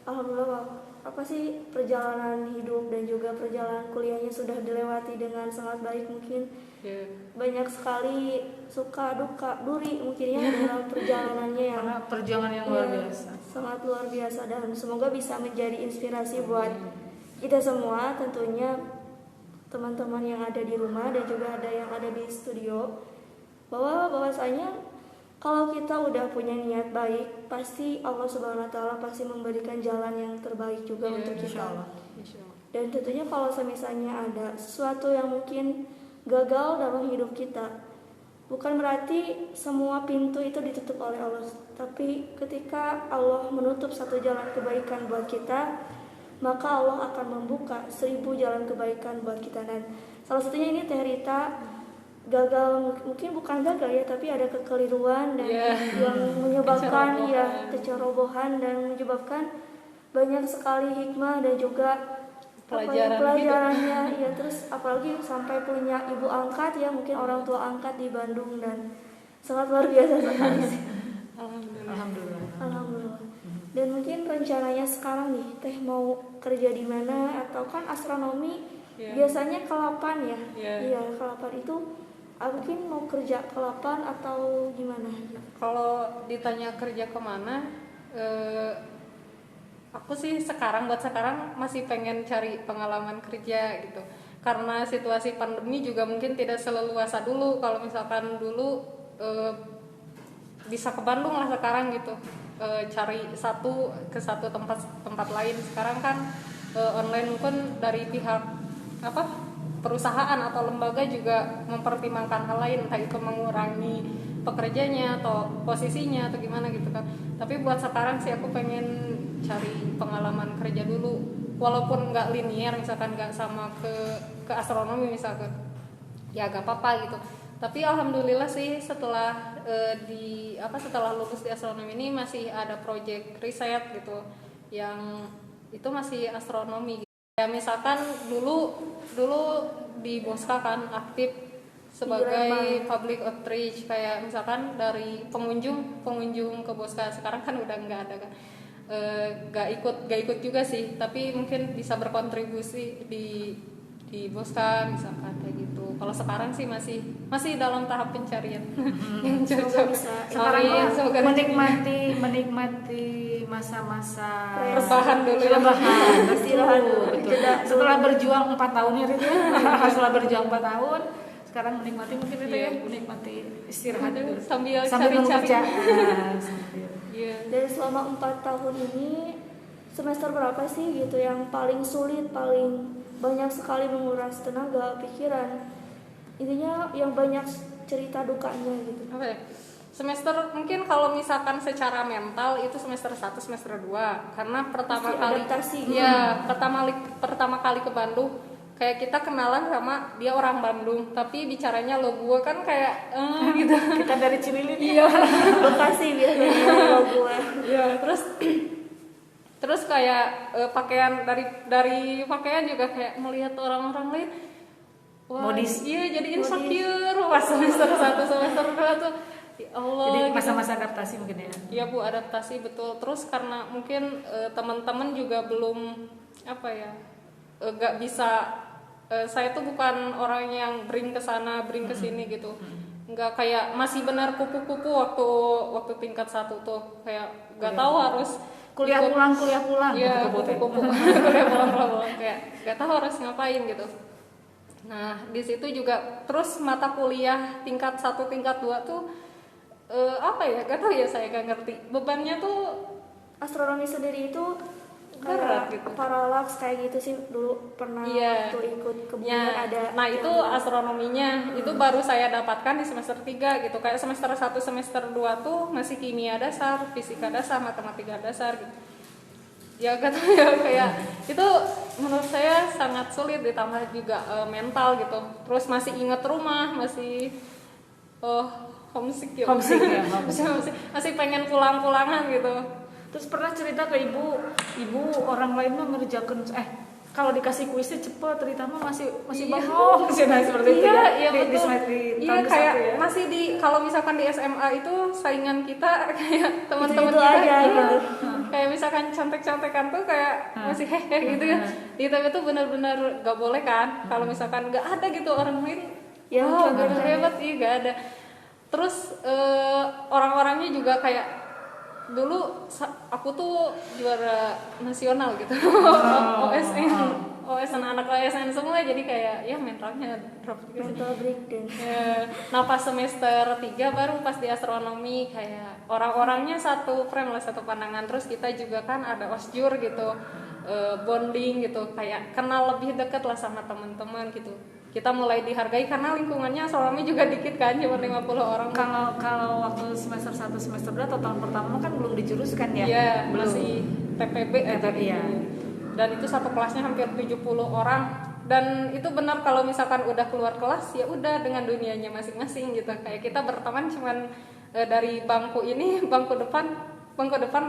Alhamdulillah apa sih perjalanan hidup dan juga perjalanan kuliahnya sudah dilewati dengan sangat baik. Mungkin banyak sekali suka duka duri mungkin ya dalam perjalanannya yang karena perjuangan yang luar biasa, sangat luar biasa, dan semoga bisa menjadi inspirasi buat kita semua, tentunya teman-teman yang ada di rumah dan juga ada yang ada di studio, bahwasanya kalau kita udah punya niat baik, pasti Allah Subhanahu wa taala pasti memberikan jalan yang terbaik juga untuk kita. Insya Allah. Dan tentunya kalau misalnya ada sesuatu yang mungkin gagal dalam hidup kita, bukan berarti semua pintu itu ditutup oleh Allah, tapi ketika Allah menutup satu jalan kebaikan buat kita, maka Allah akan membuka 1000 jalan kebaikan buat kita. Dan salah satunya ini Teh Rita gagal, mungkin bukan gagal ya, tapi ada kekeliruan dan yang menyebabkan kecerobohan dan menyebabkan banyak sekali hikmah dan juga pelajarannya ya. Terus apalagi sampai punya ibu angkat ya, mungkin orang tua angkat di Bandung, dan sangat luar biasa sekali sih. Alhamdulillah. Dan mungkin rencananya sekarang nih Teh mau kerja di mana, atau kan astronomi biasanya Kelapan ya. Iya, Kelapan itu mungkin mau kerja Kelapan atau gimana? Kalau ditanya kerja kemana, aku sih buat sekarang masih pengen cari pengalaman kerja gitu. Karena situasi pandemi juga mungkin tidak seleluasa dulu. Kalau misalkan dulu bisa ke Bandung lah sekarang gitu, cari ke satu tempat lain. Sekarang kan online pun dari pihak perusahaan atau lembaga juga mempertimbangkan hal lain, entah itu mengurangi pekerjanya atau posisinya atau gimana gitu kan. Tapi buat sekarang sih aku pengen cari pengalaman kerja dulu, walaupun nggak linear, misalkan nggak sama ke astronomi misalkan, ya gak apa-apa gitu. Tapi alhamdulillah sih setelah setelah lulus di astronomi ini masih ada project riset gitu yang itu masih astronomi. Ya misalkan dulu di Boska kan aktif sebagai public outreach, kayak misalkan dari pengunjung ke Boska. Sekarang kan udah nggak ada kan, nggak ikut juga sih, tapi mungkin bisa berkontribusi di Boska misalkan kayak gitu. Kalau sekarang sih masih dalam tahap pencarian yang cocok. Sekarang menikmati masa-masa rebahan dulu ya. Betul. Setelah berjuang 4 tahun ya Rit, setelah berjuang 4 tahun sekarang menikmati mungkin itu ya, menikmati istirahat dulu sambil kerja. Dan selama 4 tahun ini semester berapa sih gitu yang paling sulit, paling banyak sekali menguras tenaga, pikiran, intinya yang banyak cerita dukanya gitu? Apa ya? Semester mungkin kalau misalkan secara mental itu semester 1, semester 2, karena pertama kali ke Bandung, kayak kita kenalan sama dia orang Bandung, tapi bicaranya lo gue kan kayak gitu. Kita dari Cililin ya. Bekasi biasanya lo gue. Ya, terus kayak pakaian dari pakaian juga kayak melihat orang-orang lain, wah, modis. Iya, jadi insecure pas semester 1, semester 2 tuh. Ya Allah, jadi gitu. masa-masa adaptasi mungkin ya. Iya Bu, adaptasi betul. Terus karena mungkin teman-teman juga belum nggak bisa. Saya tuh bukan orang yang bring ke sana, bring ke sini gitu. Nggak kayak masih benar kupu-kupu waktu tingkat 1 tuh, kayak nggak tahu harus kuliah pulang ya, kupu-kupu. Kuliah pulang kayak nggak tahu harus ngapain gitu. Nah di situ juga terus mata kuliah tingkat 1, tingkat 2 tuh gak tahu ya, saya gak ngerti bebannya tuh. Astronomi sendiri itu berat kayak gitu. Paralax kayak gitu sih dulu pernah waktu ikut kebumian ada. Nah itu astronominya itu baru saya dapatkan di semester 3 gitu. Kayak semester 1, semester 2 tuh masih kimia dasar, fisika dasar, matematika dasar gitu. Ya gak tahu ya, kayak itu menurut saya sangat sulit, ditambah juga mental gitu. Terus masih inget rumah, masih homesick. Masih pengen pulang-pulangan gitu. Terus pernah cerita ke ibu orang lain mah ngerjakan kalau dikasih kuisnya cepet, cerita mah masih bengong seperti itu ya. Iya betul. Iya kayak ya. masih kalau misalkan di SMA itu saingan kita kayak teman-teman itu kita aja gitu. kayak misalkan contek-contekan tuh kayak masih hehe gitu ya. Di ITB tuh benar-benar gak boleh kan. Kalau misalkan gak ada gitu orang lain Yang wow, contek gitu hebat, iya gak ada. Terus orang-orangnya juga kayak dulu aku tuh juara nasional gitu. OSN anak OSN semua, jadi kayak ya mentalnya drop gitu. mental breakdance. Nah pas semester 3 baru pas di astronomi kayak orang-orangnya satu frame lah, satu pandangan. Terus kita juga kan ada osjur gitu, bonding gitu, kayak kenal lebih dekat lah sama teman-teman gitu. Kita mulai dihargai karena lingkungannya astronomi juga dikit kan, cuma 50 orang. Kalau waktu semester 1 semester 2 atau tahun pertama kan belum dijuruskan ya? Iya, Belum. masih TPB ya. Dan itu satu kelasnya hampir 70 orang. Dan itu benar kalau misalkan udah keluar kelas ya udah dengan dunianya masing-masing gitu. Kayak kita berteman cuman dari bangku ini, bangku depan,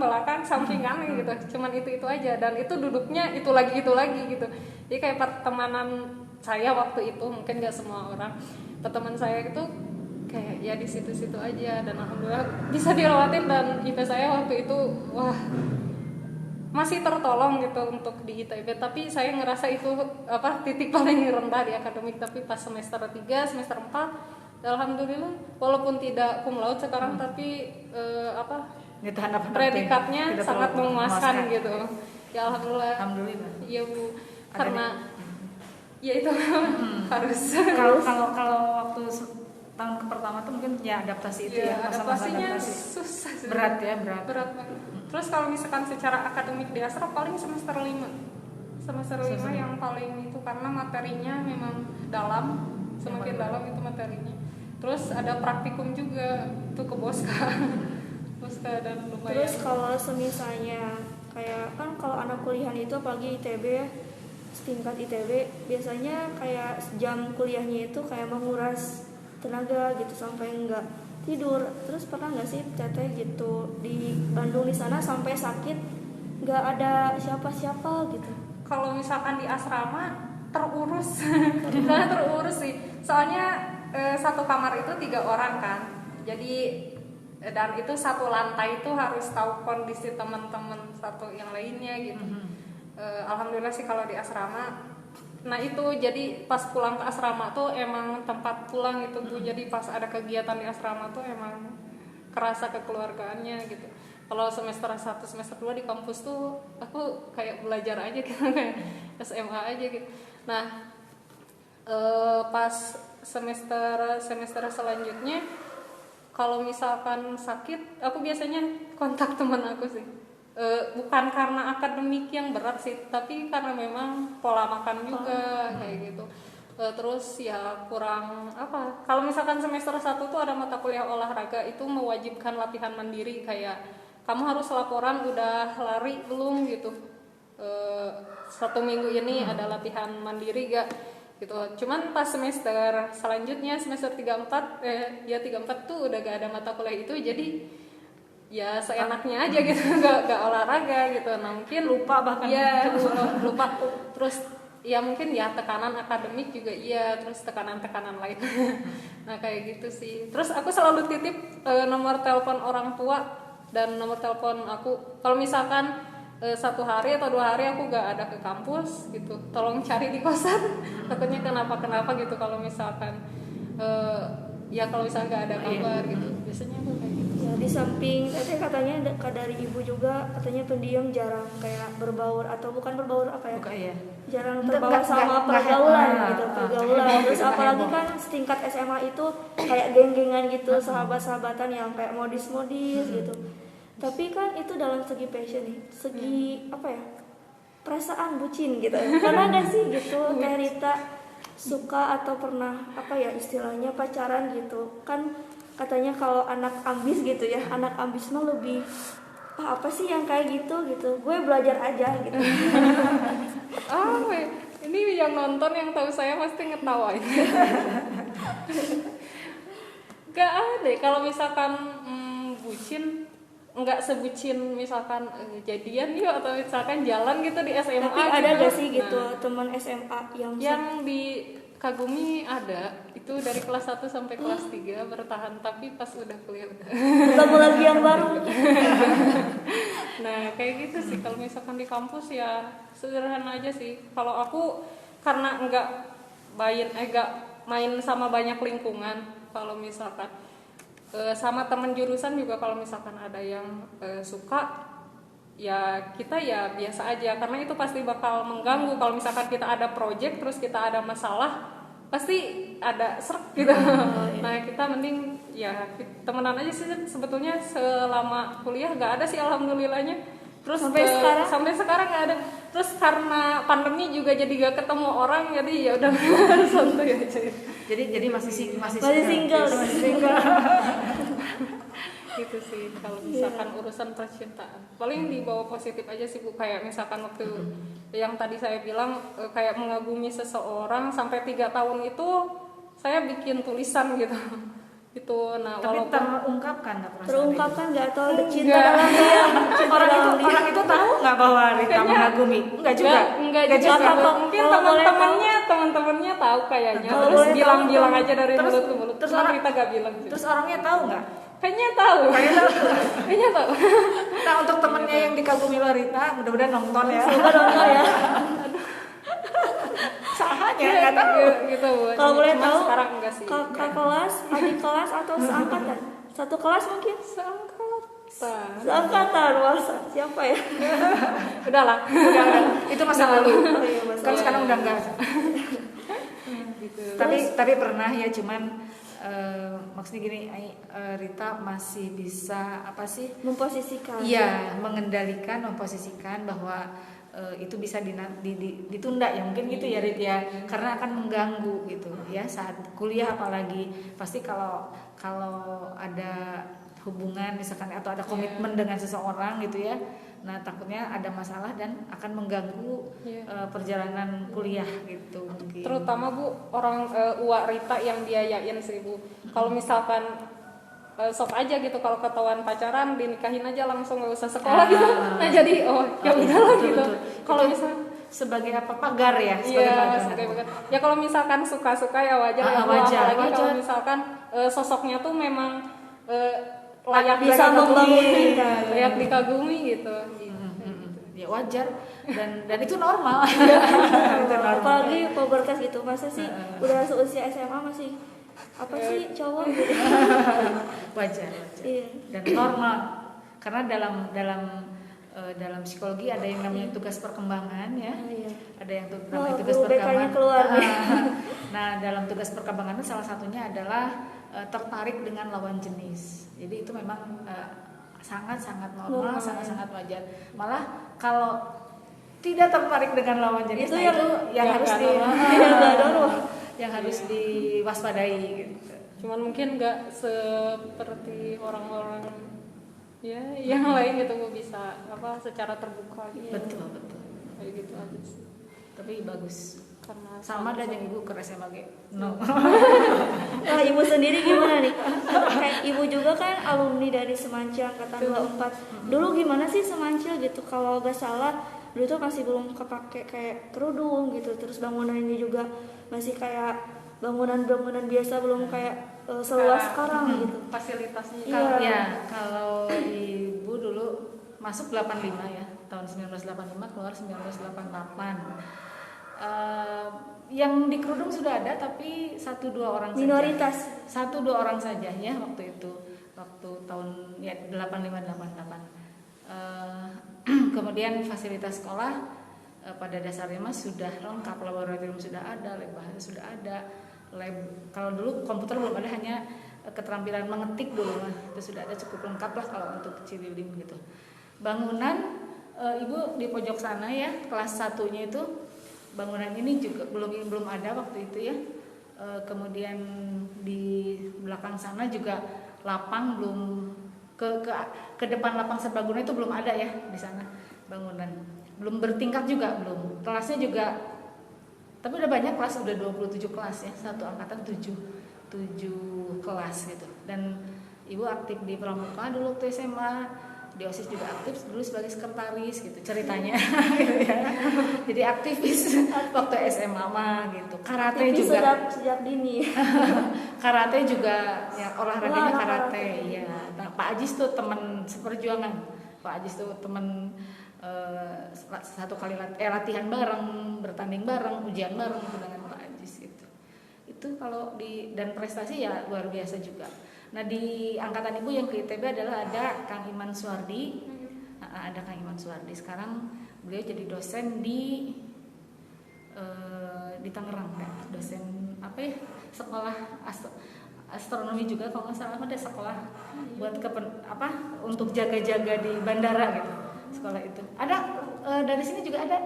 belakang, sampingan gitu. Cuman itu aja, dan itu duduknya itu lagi gitu. Jadi kayak pertemanan saya waktu itu, mungkin gak semua orang, teman saya itu kayak ya di situ-situ aja, dan alhamdulillah bisa dilewatin. Dan IP saya waktu itu wah masih tertolong gitu untuk di ITB, tapi saya ngerasa itu titik paling rendah di akademik. Tapi pas semester 3, semester 4 alhamdulillah walaupun tidak cum laude sekarang, tapi predikatnya sangat memuaskan gitu. Ya alhamdulillah. Iya Bu, karena ya itu harus. Kalau waktu tahun pertama tuh mungkin ya adaptasi itu ya, masa-masa adaptasinya adaptasi susah sih. berat banget. Terus kalau misalkan secara akademik di Astra paling semester 5 yang paling itu, karena materinya memang dalam, semakin dalam itu materinya. Terus ada praktikum juga tuh ke Boska dan lumayan. Terus kalau semisalnya kayak kan kalau anak kuliah itu apalagi ITB ya, setingkat ITB biasanya kayak jam kuliahnya itu kayak menguras tenaga gitu sampai enggak tidur. Terus pernah nggak sih teteh gitu di Bandung di sana sampai sakit nggak ada siapa-siapa gitu? Kalau misalkan di asrama terurus, terurus sih. Soalnya satu kamar itu 3 orang kan. Jadi dan itu satu lantai itu harus tahu kondisi teman-teman satu yang lainnya gitu. Alhamdulillah sih kalau di asrama. Nah itu jadi pas pulang ke asrama tuh emang tempat pulang itu Bu. Jadi pas ada kegiatan di asrama tuh emang kerasa kekeluargaannya gitu. Kalau semester 1, semester 2 di kampus tuh aku kayak belajar aja gitu, kayak SMA aja gitu. Nah pas semester selanjutnya kalau misalkan sakit aku biasanya kontak teman aku sih. Bukan karena akademik yang berat sih, tapi karena memang pola makan juga kayak gitu. Terus ya kurang kalau misalkan semester 1 tuh ada mata kuliah olahraga, itu mewajibkan latihan mandiri, kayak kamu harus laporan udah lari belum gitu. 1 minggu ini ada latihan mandiri gak gitu. Cuman pas semester selanjutnya semester 3-4 tuh udah gak ada mata kuliah itu, jadi ya seenaknya aja gitu, gak olahraga gitu. Nah mungkin lupa bahkan ya lupa. Terus ya mungkin ya tekanan akademik juga iya, terus tekanan lain. Nah kayak gitu sih. Terus aku selalu titip nomor telepon orang tua dan nomor telepon aku. Kalau misalkan 1 hari atau 2 hari aku gak ada ke kampus gitu, tolong cari di kosan. Takutnya kenapa gitu kalau misalkan ya kalau misalkan gak ada kabar gitu. Biasanya aku kayak gitu. Ya, di samping teteh katanya dari ibu juga katanya pendiam, jarang kayak berbaur atau bukan berbaur jarang terbawa sama pergaulan gitu, pergaulan. Terus apalagi kan setingkat SMA itu kayak geng-gengan gitu, sahabat-sahabatan yang kayak modis-modis gitu. Tapi kan itu dalam segi passion nih, segi perasaan bucin gitu. Pernah nggak sih gitu Teh Rita suka atau pernah istilahnya pacaran gitu kan? Katanya kalau anak ambis gitu ya, anak ambis mah lebih apa sih yang kayak gitu, gue belajar aja gitu. Ini yang nonton yang tahu saya pasti ngetawain. Gak ada kalau misalkan bucin, nggak sebucin misalkan jadian yuk atau misalkan jalan gitu di SMA. Tapi ada gak sih gitu teman SMA yang di Kagumi ada, itu dari kelas 1 sampai kelas 3 bertahan, tapi pas udah kuliah udah ketemu lagi yang baru. Nah kayak gitu sih. Kalau misalkan di kampus ya sederhana aja sih. Kalau aku karena nggak main sama banyak lingkungan. Kalau misalkan sama teman jurusan juga, kalau misalkan ada yang suka ya kita ya biasa aja, karena itu pasti bakal mengganggu. Kalau misalkan kita ada project terus kita ada masalah pasti ada serak gitu. Nah kita mending ya temenan aja sih sebetulnya. Selama kuliah nggak ada sih alhamdulillahnya. Terus sampai sekarang nggak ada. Terus karena pandemi juga jadi gak ketemu orang, jadi ya udah santai aja. Jadi masih single. Gitu sih kalau misalkan urusan percintaan. Paling dibawa positif aja sih Bu, kayak misalkan waktu yang tadi saya bilang kayak mengagumi seseorang sampai 3 tahun itu saya bikin tulisan gitu. Itu nah tapi walaupun terungkapkan nggak perasaan Terungkapkan nggak atau cinta Enggak. dalam diam? orang itu tahu nggak bahwa Rita mengagumi? Enggak juga. Enggak juga. Mungkin teman-temannya tahu kayaknya. Kalau Terus boleh bilang tahu, aja dari terus- mulut ke mulut. terus Cuman orang- Rita gak bilang sih. Terus orangnya tahu nggak? Kayaknya tahu. Kayaknya tahu. Nah, untuk temennya yang dikagumi oleh Rita, mudah-mudahan nonton ya. Semoga nonton ya. Sahanya nggak tahu. Gitu Bu. Kalau boleh Cuman tahu, sekarang enggak sih. kakak kelas, adik kelas atau seangkatan? Satu kelas mungkin? Seangkatan, masa siapa ya? Udahlah. Udah, itu masa lalu. Oh iya, masa Kan lalu. sekarang udah enggak. Gitu. Tapi pernah ya, cuman maksudnya gini, Rita masih bisa apa sih? Memposisikan. Iya, mengendalikan, memposisikan bahwa itu bisa ditunda ya, mungkin gitu ya Rit ya, karena akan mengganggu gitu ya saat kuliah, apalagi pasti kalau ada hubungan misalkan atau ada komitmen dengan seseorang gitu ya. Nah, takutnya ada masalah dan akan mengganggu perjalanan kuliah gitu mungkin. Terutama Bu, orang Uwa Rita yang biayain sih Bu. Kalau misalkan sok aja gitu, kalau ketahuan pacaran dinikahin aja langsung, nggak usah sekolah gitu. Nah jadi ya udahlah gitu. Kalau misalkan sebagai apa, pagar ya? Iya, pagar. Ya kalau misalkan suka-suka ya wajar ya Bu. wajar. Apalagi kalau misalkan sosoknya tuh memang layak bisa membangun kita. layak dikagumi gitu. Ya wajar, dan itu normal. Itu normal. Apalagi pubertas gitu, masa sih udah seusia SMA masih apa sih cowok gitu. Wajar. Iya. Dan normal, karena dalam psikologi ada yang namanya tugas perkembangan ya. Iya. Ada yang namanya tugas guru BK-nya perkembangan. keluar nih. Nah, dalam tugas perkembangan itu salah satunya adalah tertarik dengan lawan jenis. Jadi itu memang sangat-sangat normal, sangat-sangat wajar. Malah kalau tidak tertarik dengan lawan jenis, Itu nah yang harus yang harus diwaspadai gitu. Cuman mungkin nggak seperti orang-orang ya yang lain gitu Bu, bisa secara terbuka gitu. Betul. Kayak gitu aja sih. Tapi bagus. Karena Sama dan yang ibu ke SMA no. Nah, ibu sendiri gimana nih? Kayak ibu juga kan alumni dari Semancil angkatan 24. Dulu gimana sih Semancil gitu? Kalau gak salah dulu tuh masih belum kepake kayak kerudung gitu. Terus bangunannya juga masih kayak bangunan-bangunan biasa, belum kayak seluas sekarang gitu. fasilitasnya Iya. Kalau ibu dulu masuk 85 ya, tahun 1985, keluar 1988. Yang di kerudung sudah ada, tapi 1-2 orang Minoritas. saja. 1-2 orang saja ya waktu itu, waktu tahun ya 85-88. Kemudian fasilitas sekolah pada dasarnya mas sudah lengkap, laboratorium sudah ada, lab bahasa sudah ada, lab kalau dulu komputer belum ada, hanya keterampilan mengetik dulu mah itu sudah ada, cukup lengkap lah kalau untuk Cililin gitu. Bangunan ibu di pojok sana ya, kelas 1-nya itu bangunan ini juga belum ada waktu itu ya. Kemudian di belakang sana juga lapang belum ke depan lapang serbaguna itu belum ada ya di sana bangunan. Belum bertingkat juga belum. Kelasnya juga, tapi udah banyak kelas, udah 27 kelas ya, satu angkatan 7 kelas gitu. Dan ibu aktif di pramuka dulu waktu SMA. Di OSIS juga aktif dulu sebagai sekretaris gitu ceritanya. Gitu ya. Jadi aktivis waktu SMA mah gitu. Karate Tapi juga sejak dini. karate juga ya, olahraganya Wah, karate ya. Nah, Pak Ajis tuh teman seperjuangan Pak Ajis tuh teman satu kali latihan bareng, bertanding bareng, ujian bareng gitu dengan Pak Ajis gitu. Itu kalau dan prestasi ya luar biasa juga. Nah di angkatan ibu yang ke ITB adalah ada Kang Iman Suwardi. Ada Kang Iman Suwardi. Sekarang beliau jadi dosen di Tangerang kan. Dosen apa ya? Sekolah astronomi juga kalau nggak salah, ada sekolah buat untuk jaga-jaga di bandara gitu. Sekolah itu. Ada dari sini juga ada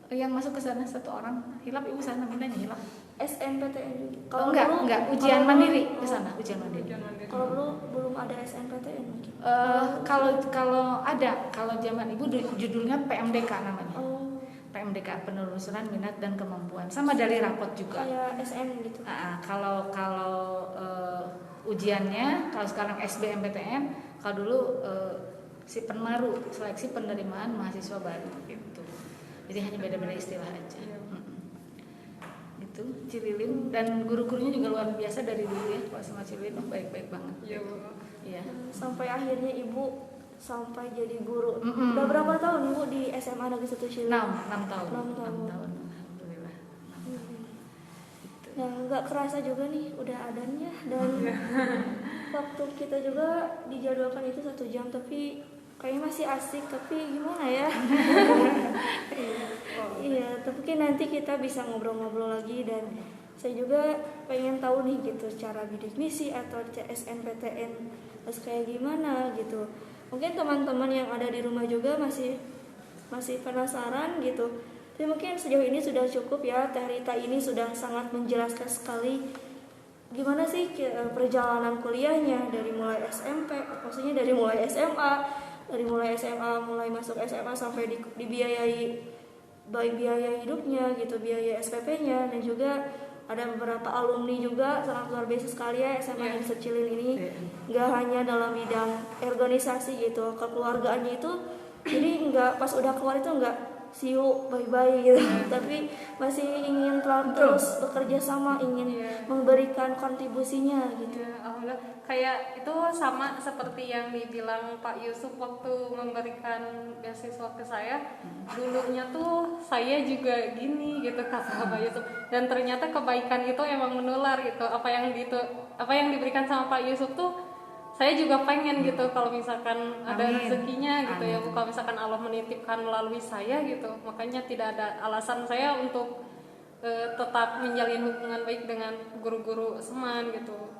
yang masuk ke sana satu orang. Hilap ibu sana namanya hilap. SNPTN. Enggak, ujian mandiri ke sana, ujian mandiri. Kalau belum ada SNPTN mungkin. Kalau zaman ibu judulnya PMDK namanya. Oh. PMDK, penelusuran minat dan kemampuan, sama dari rapot juga. Kayak SM gitu. Kalau ujiannya, kalau sekarang SBMPTN, kalau dulu si Penmaru, seleksi penerimaan mahasiswa baru gitu. Jadi hanya beda-beda istilah aja. Gitu, Cililin, dan guru-gurunya juga luar biasa dari dulu ya, Pak sama Cililin baik-baik banget. Iya. Sampai akhirnya ibu sampai jadi guru. Udah berapa tahun ibu di SMA Negeri 1 Cililin? 6 tahun. 6 tahun. Alhamdulillah. Gitu. Nah, nggak kerasa juga nih udah adanya, dan waktu kita juga dijadwalkan itu 1 jam, tapi kayaknya masih asik, tapi gimana ya? Iya, tapi nanti kita bisa ngobrol-ngobrol lagi, dan saya juga pengen tahu nih gitu cara bidik misi atau SNPTN harus kayak gimana gitu. Mungkin teman-teman yang ada di rumah juga masih penasaran gitu. Tapi mungkin sejauh ini sudah cukup ya. Teh Rita ini sudah sangat menjelaskan sekali gimana sih perjalanan kuliahnya dari mulai SMP, maksudnya dari mulai SMA, mulai masuk SMA sampai dibiayai baik biaya hidupnya gitu, biaya SPP-nya, dan juga ada beberapa alumni juga sangat luar biasa sekali ya SMA Negeri Cililin ini. Nggak hanya dalam bidang organisasi gitu, kekeluargaannya itu jadi nggak pas udah keluar itu nggak siu bye-bye gitu, tapi masih ingin terus bekerja sama, ingin memberikan kontribusinya gitu. Alhamdulillah, kayak itu sama seperti yang dibilang Pak Yusuf waktu memberikan beasiswa ke saya. Dulunya tuh saya juga gini gitu kata Pak Yusuf, dan ternyata kebaikan itu emang menular gitu. Apa yang diberikan sama Pak Yusuf tuh saya juga pengen gitu kalau misalkan ada rezekinya gitu. Amin. Ya, kalau misalkan Allah menitipkan melalui saya gitu, makanya tidak ada alasan saya untuk tetap menjalin hubungan baik dengan guru-guru Seman gitu.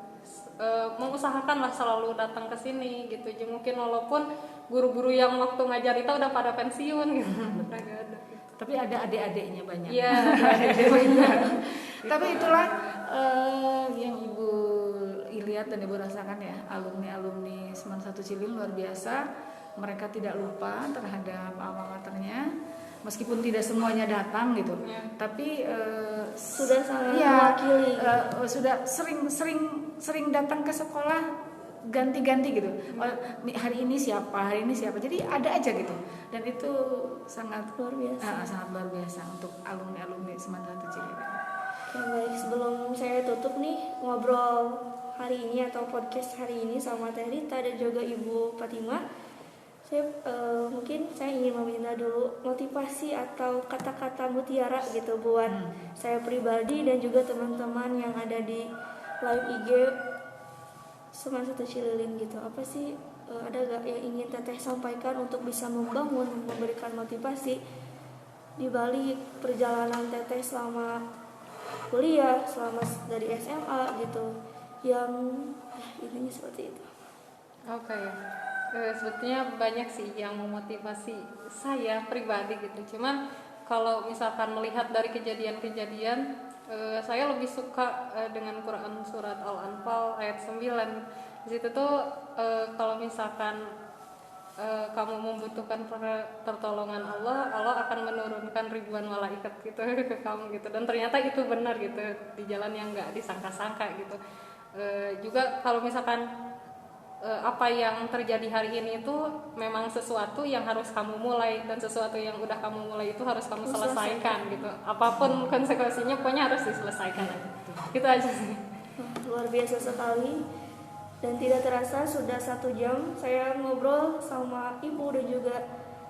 Mengusahakanlah selalu datang ke sini gitu. Jadi mungkin walaupun guru-guru yang waktu ngajar itu udah pada pensiun gitu. Udah gak ada. Tapi ada adik-adiknya banyak. Iya, adik-adik banyak. Tapi itulah yang Ibu lihat dan Ibu rasakan ya, alumni Seman 1 Cililin luar biasa. Mereka tidak lupa terhadap alma maternya, meskipun tidak semuanya datang gitu. Tapi sudah sangat mewakili. Sudah sering datang ke sekolah ganti-ganti gitu. Hari ini siapa, jadi ada aja gitu. Dan itu sangat luar biasa. Sangat luar biasa untuk alumni Seman 1 Cililin. Oke, baik, sebelum saya tutup nih ngobrol hari ini atau podcast hari ini sama Teh Rita dan juga Ibu Fatima, mungkin saya ingin meminta dulu motivasi atau kata-kata mutiara gitu buat saya pribadi dan juga teman-teman yang ada di live IG Seman 1 Cililin gitu. Apa sih, ada gak yang ingin Teteh sampaikan untuk bisa membangun, memberikan motivasi di balik perjalanan Teteh selama kuliah, selama dari SMA gitu, yang intinya seperti itu. Oke. Sebetulnya banyak sih yang memotivasi saya pribadi gitu. Cuman kalau misalkan melihat dari kejadian-kejadian, saya lebih suka dengan Quran surat Al-Anfal ayat 9. Di situ tuh kalau misalkan kamu membutuhkan pertolongan Allah akan menurunkan ribuan malaikat gitu ke kamu gitu. Dan ternyata itu benar gitu, di jalan yang nggak disangka-sangka gitu. Juga kalau misalkan apa yang terjadi hari ini itu memang sesuatu yang harus kamu mulai, dan sesuatu yang udah kamu mulai itu harus kamu selesaikan gitu. Apapun konsekuensinya pokoknya harus diselesaikan aja. Gitu aja sih. Luar biasa sekali. Dan tidak terasa sudah 1 jam saya ngobrol sama Ibu dan juga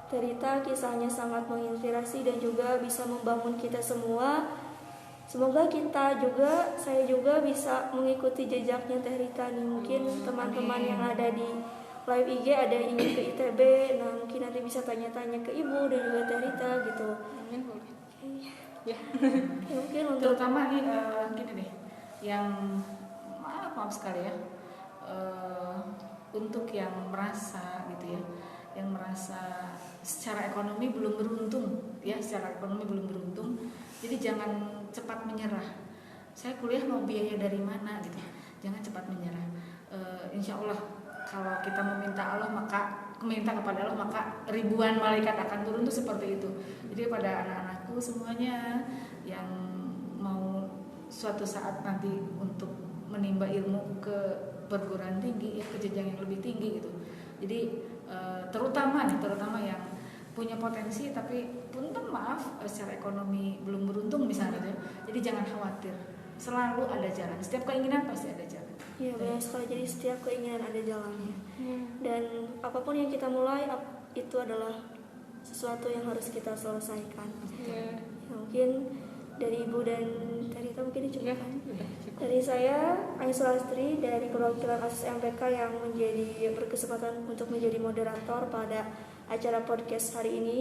Terita. Kisahnya sangat menginspirasi dan juga bisa membangun kita semua. Semoga saya juga bisa mengikuti jejaknya Terita nih. Mungkin teman-teman yang ada di live IG ada yang ingin ke ITB, nah mungkin nanti bisa tanya-tanya ke Ibu dan juga Terita gitu. Amin, boleh. Ya, mungkin untuk Terutama nih gini deh, yang maaf sekali ya, untuk yang merasa gitu ya, yang merasa secara ekonomi belum beruntung ya, jadi jangan cepat menyerah. Saya kuliah mau biaya dari mana gitu, jangan cepat menyerah. Insya Allah kalau kita meminta kepada Allah maka ribuan malaikat akan turun, tuh seperti itu. Jadi pada anak-anakku semuanya yang mau suatu saat nanti untuk menimba ilmu ke perguruan tinggi ya, ke jenjang yang lebih tinggi gitu. Jadi terutama yang punya potensi tapi punten maaf secara ekonomi belum beruntung misalnya gitu. Jadi jangan khawatir, selalu ada jalan. Setiap keinginan pasti ada jalan. Iya benar sekali. Jadi setiap keinginan ada jalannya. Dan apapun yang kita mulai itu adalah sesuatu yang harus kita selesaikan. Ya, mungkin dari Ibu dan Terita mungkin cukup kan? Dari saya Ain Sulastri dari perwakilan ASIS MPK yang berkesempatan untuk menjadi moderator pada acara podcast hari ini.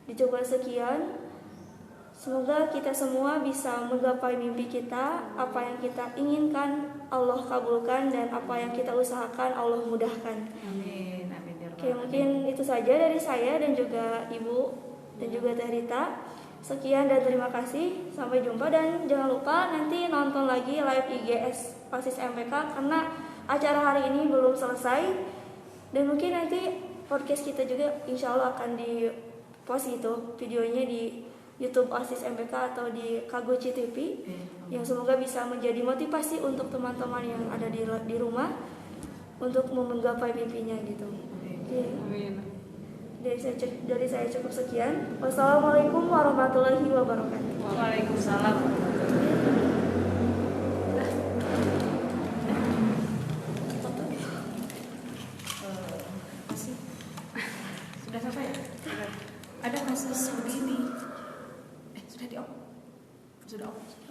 Dicoba sekian. Semoga kita semua bisa menggapai mimpi kita. Apa yang kita inginkan Allah kabulkan, dan apa yang kita usahakan Allah mudahkan. Amin. Oke, mungkin itu saja dari saya dan juga Ibu dan juga Terita. Sekian dan terima kasih. Sampai jumpa dan jangan lupa nanti nonton lagi live IGS ASIS MPK karena acara hari ini belum selesai. Dan mungkin nanti podcast kita juga insya Allah akan di-post gitu videonya di YouTube ASIS MPK atau di Kagoci TV. Yang semoga bisa menjadi motivasi untuk teman-teman yang ada di rumah untuk menggapai mimpinya gitu. Oke. Amin. Dari saya cukup sekian. Wassalamualaikum warahmatullahi wabarakatuh. Waalaikumsalam. Masih sudah selesai ya? Ada kasus begini. Sudah di-off? Sudah off.